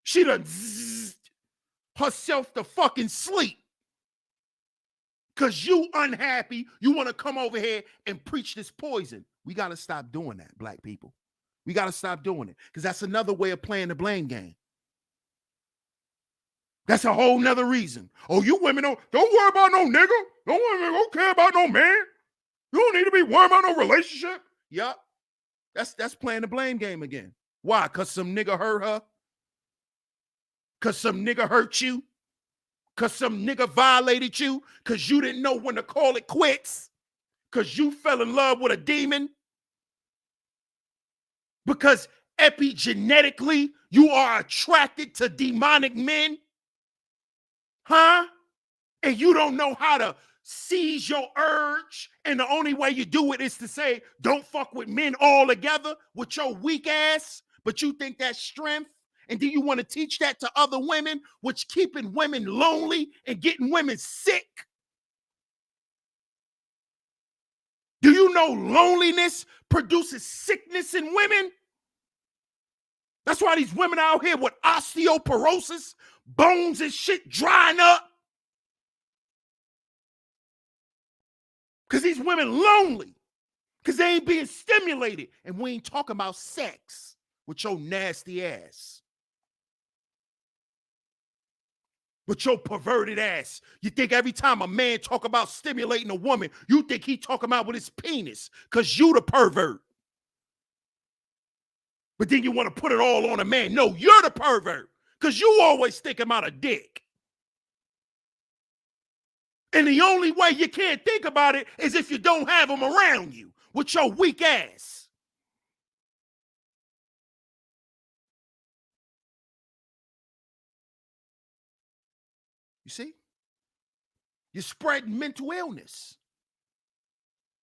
She done zzz herself to fucking sleep. Because you unhappy, you want to come over here and preach this poison. We got to stop doing that, black people. We got to stop doing it. Because that's another way of playing the blame game. That's a whole nother reason. Oh, you women don't worry about no nigga. Don't care about no man. You don't need to be worried about no relationship. Yup. That's playing the blame game again. Why? Because some nigga hurt her? Because some nigga hurt you? Because some nigga violated you? Because you didn't know when to call it quits? Because you fell in love with a demon? Because epigenetically you are attracted to demonic men? Huh? And you don't know how to seize your urge, and the only way you do it is to say, don't fuck with men altogether with your weak ass, but you think that's strength? And do you want to teach that to other women, which keeping women lonely and getting women sick? Do you know loneliness produces sickness in women? That's why these women out here with osteoporosis, bones and shit drying up. Because these women lonely. Because they ain't being stimulated. And we ain't talking about sex with your nasty ass. With your perverted ass. You think every time a man talk about stimulating a woman, you think he talking about with his penis. Because you the pervert. But then you want to put it all on a man. No, you're the pervert. Because you always think about a dick. And the only way you can't think about it is if you don't have them around you with your weak ass. You see? You're spreading mental illness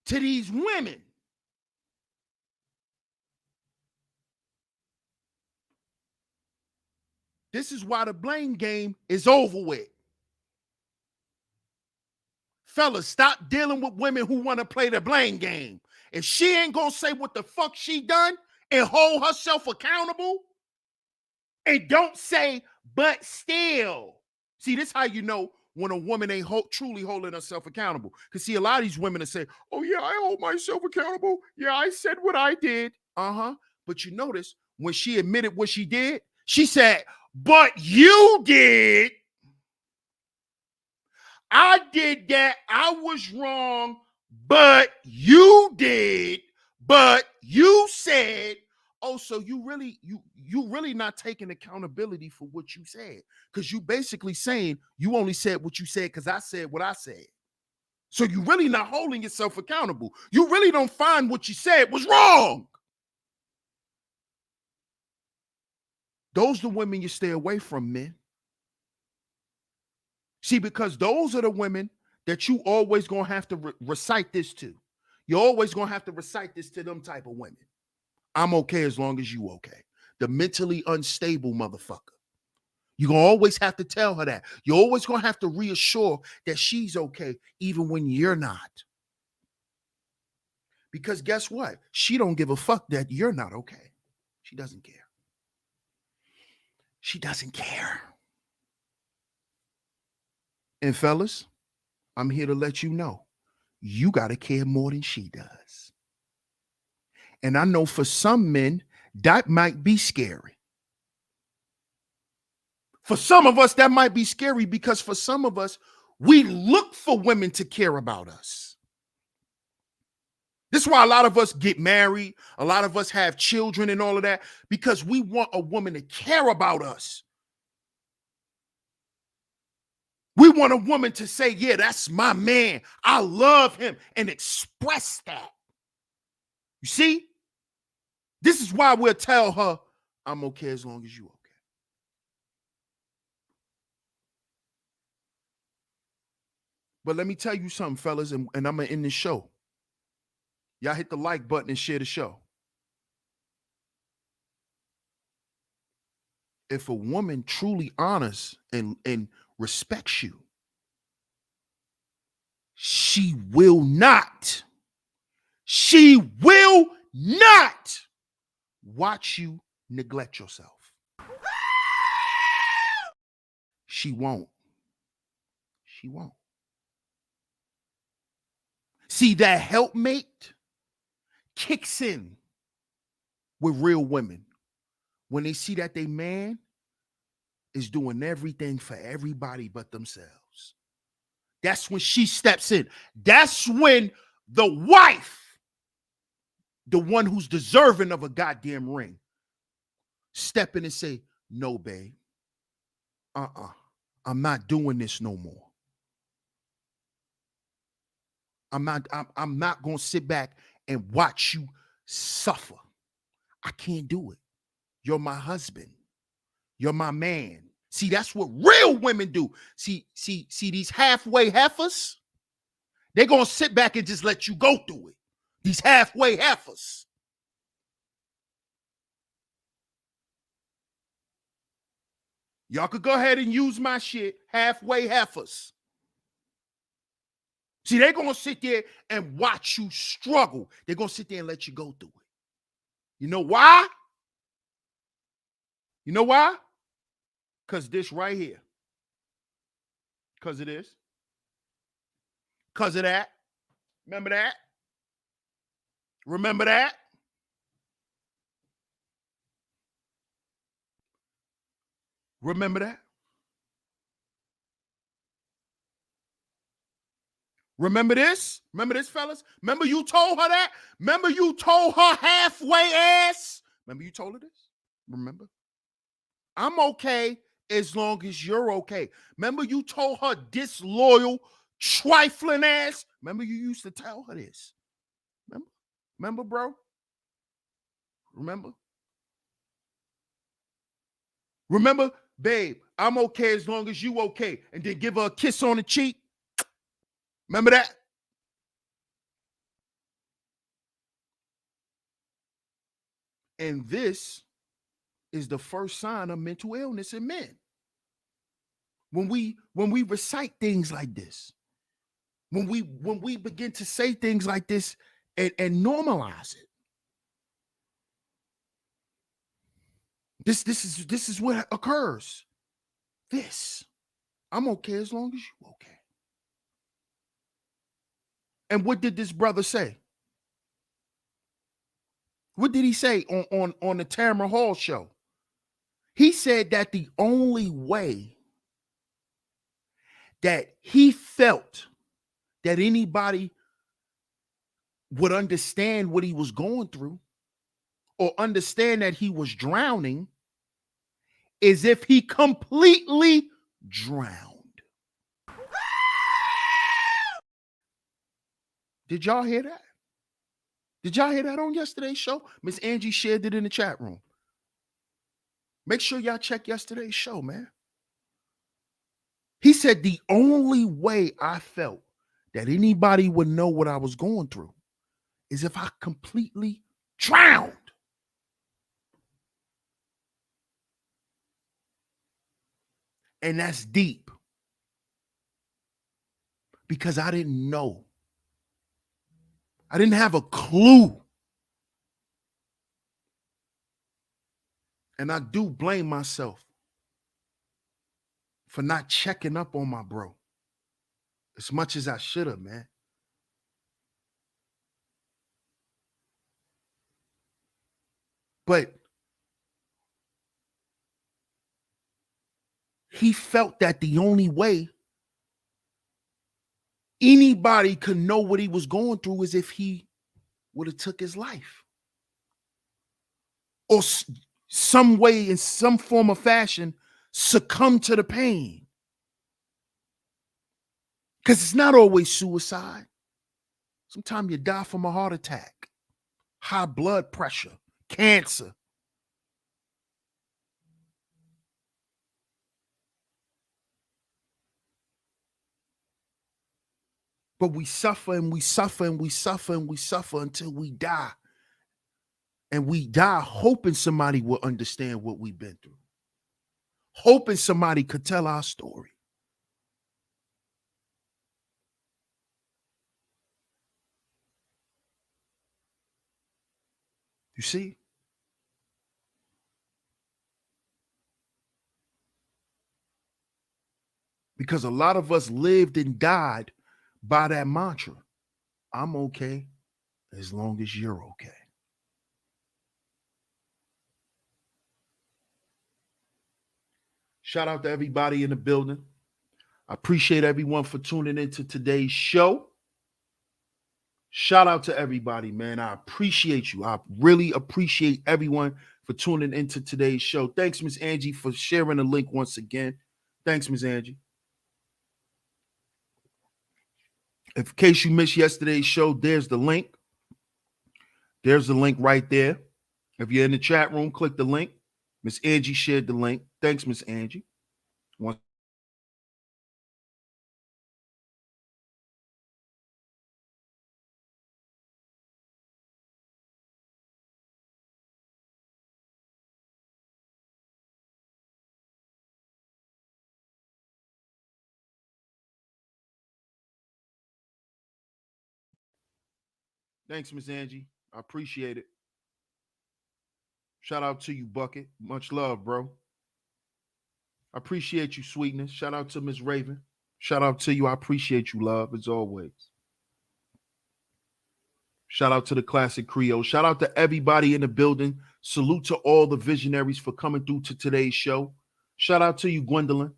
to these women. This is why the blame game is over with. Fellas, stop dealing with women who want to play the blame game. If she ain't gonna say what the fuck she done and hold herself accountable, and don't say, but still. See, this is how you know when a woman ain't truly holding herself accountable. Because see, a lot of these women that say, oh yeah, I hold myself accountable. Yeah, I said what I did. But you notice when she admitted what she did, she said, but you did. I did that. I was wrong, but you did. But you said, oh, so you really not taking accountability for what you said. Because you basically saying you only said what you said because I said what I said. So you really not holding yourself accountable. You really don't find what you said was wrong. Those are the women you stay away from, men. See, because those are the women that you always going to have to recite this to. You're always going to have to recite this to them type of women. I'm okay as long as you okay. The mentally unstable motherfucker. You're going to always have to tell her that. You're always going to have to reassure that she's okay even when you're not. Because guess what? She don't give a fuck that you're not okay. She doesn't care. She doesn't care. And fellas, I'm here to let you know, you got to care more than she does. And I know for some men, that might be scary. For some of us, that might be scary because for some of us, we look for women to care about us. This is why a lot of us get married. A lot of us have children and all of that because we want a woman to care about us. We want a woman to say, yeah, that's my man. I love him and express that. You see? This is why we'll tell her, I'm okay as long as you okay. But let me tell you something, fellas, and I'm going to end this show. Y'all hit the like button and share the show. If a woman truly honors and respects you, she will not watch you neglect yourself. She won't. She won't. See, that helpmate kicks in with real women when they see that their man is doing everything for everybody but themselves. That's when she steps in. That's when the wife, the one who's deserving of a goddamn ring, step in and say, no, babe, I'm not doing this no more. I'm not going to sit back and watch you suffer. I can't do it. You're my husband. You're my man. See, that's what real women do. See these halfway heifers, they're going to sit back and just let you go through it. These halfway heifers. Y'all could go ahead and use my shit, halfway heifers. See, they're going to sit there and watch you struggle. They're going to sit there and let you go through it. You know why? You know why? Because this right here. Because of this. Because of that. Remember that? Remember that? Remember that? Remember this? Remember this, fellas? Remember you told her that? Remember you told her halfway ass? Remember you told her this? Remember? I'm okay as long as you're okay. Remember you told her disloyal, trifling ass? Remember you used to tell her this? Remember? Remember, bro? Remember? Remember, babe, I'm okay as long as you okay. And then give her a kiss on the cheek. Remember that? And this is the first sign of mental illness in men. When we recite things like this, when we begin to say things like this and normalize it. This is what occurs. This. I'm okay as long as you okay. And what did this brother say? What did he say on the Tamara Hall show? He said that the only way that he felt that anybody would understand what he was going through or understand that he was drowning is if he completely drowned. Did y'all hear that? Did y'all hear that on yesterday's show? Miss Angie shared it in the chat room. Make sure y'all check yesterday's show, man. He said the only way I felt that anybody would know what I was going through is if I completely drowned. And that's deep. Because I didn't know. I didn't have a clue. And I do blame myself for not checking up on my bro as much as I should have, man. But he felt that the only way anybody could know what he was going through is if he would have took his life. Or some way, in some form or fashion, succumb to the pain. Because it's not always suicide. Sometimes you die from a heart attack, high blood pressure, cancer. But we suffer and we suffer and we suffer and we suffer until we die. And we die hoping somebody will understand what we've been through. Hoping somebody could tell our story. You see? Because a lot of us lived and died by that mantra. I'm okay as long as you're okay. Shout out to everybody in the building. I appreciate everyone for tuning into today's show. Shout out to everybody, man. I appreciate you. I really appreciate everyone for tuning into today's show. Thanks, Miss Angie, for sharing the link once again. Thanks, Miss Angie. In case you missed yesterday's show, there's the link. There's the link right there. If you're in the chat room, click the link. Miss Angie shared the link. Thanks, Miss Angie. Once Thanks, Miss Angie. I appreciate it. Shout out to you, Bucket. Much love, bro. I appreciate you, sweetness. Shout out to Miss Raven. Shout out to you. I appreciate you, love, as always. Shout out to the Classic Creole. Shout out to everybody in the building. Salute to all the visionaries for coming through to today's show. Shout out to you, Gwendolyn.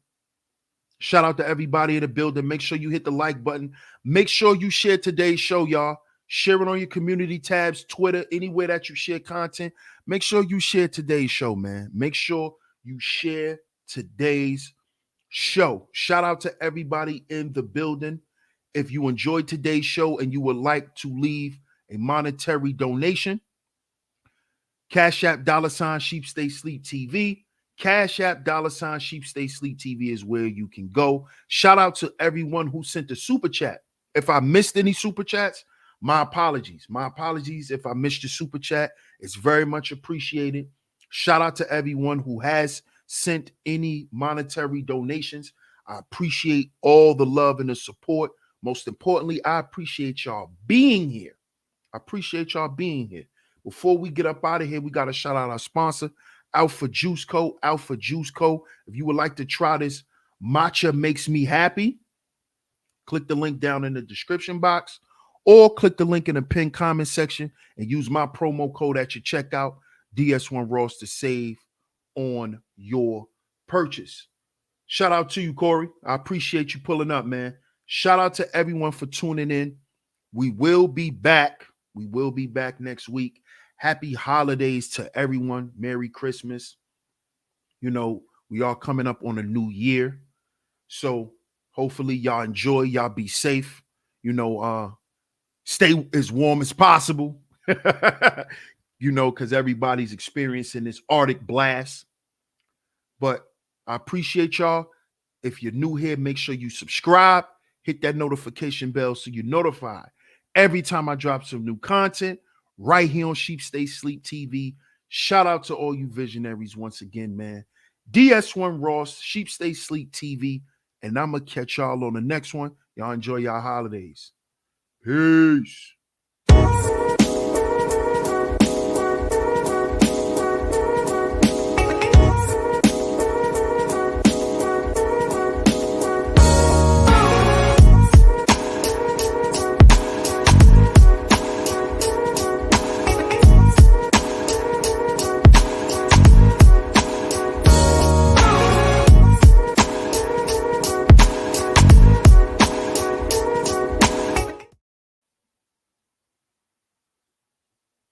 Shout out to everybody in the building. Make sure you hit the like button. Make sure you share today's show, y'all. Share it on your community tabs, Twitter, anywhere that you share content. Make sure you share today's show, man. Make sure you share today's show. Shout out to everybody in the building. If you enjoyed today's show and you would like to leave a monetary donation, Cash App $SheepStaySleepTV. Cash App $SheepStaySleepTV is where you can go. Shout out to everyone who sent a super chat. If I missed any super chats, my apologies. My apologies if I missed your super chat. It's very much appreciated. Shout out to everyone who has sent any monetary donations. I appreciate all the love and the support. Most importantly, I appreciate y'all being here. I appreciate y'all being here. Before we get up out of here, we got to shout out our sponsor, Alpha Juice Co. Alpha Juice Co. If you would like to try this matcha makes me happy, click the link down in the description box or click the link in the pinned comment section and use my promo code at your checkout, DS1 Ross, to save on your purchase. Shout out to you, Corey. I appreciate you pulling up, man. Shout out to everyone for tuning in. We will be back. We will be back next week. Happy holidays to everyone. Merry Christmas. You know, we are coming up on a new year. So hopefully y'all enjoy. Y'all be safe. You know, stay as warm as possible. You know, because everybody's experiencing this Arctic blast. But I appreciate y'all. If you're new here, make sure you subscribe. Hit that notification bell so you're notified every time I drop some new content right here on Sheep Stay Sleep TV. Shout out to all you visionaries once again, man. DS1 Ross, Sheep Stay Sleep TV, and I'm going to catch y'all on the next one. Y'all enjoy y'all holidays. Peace.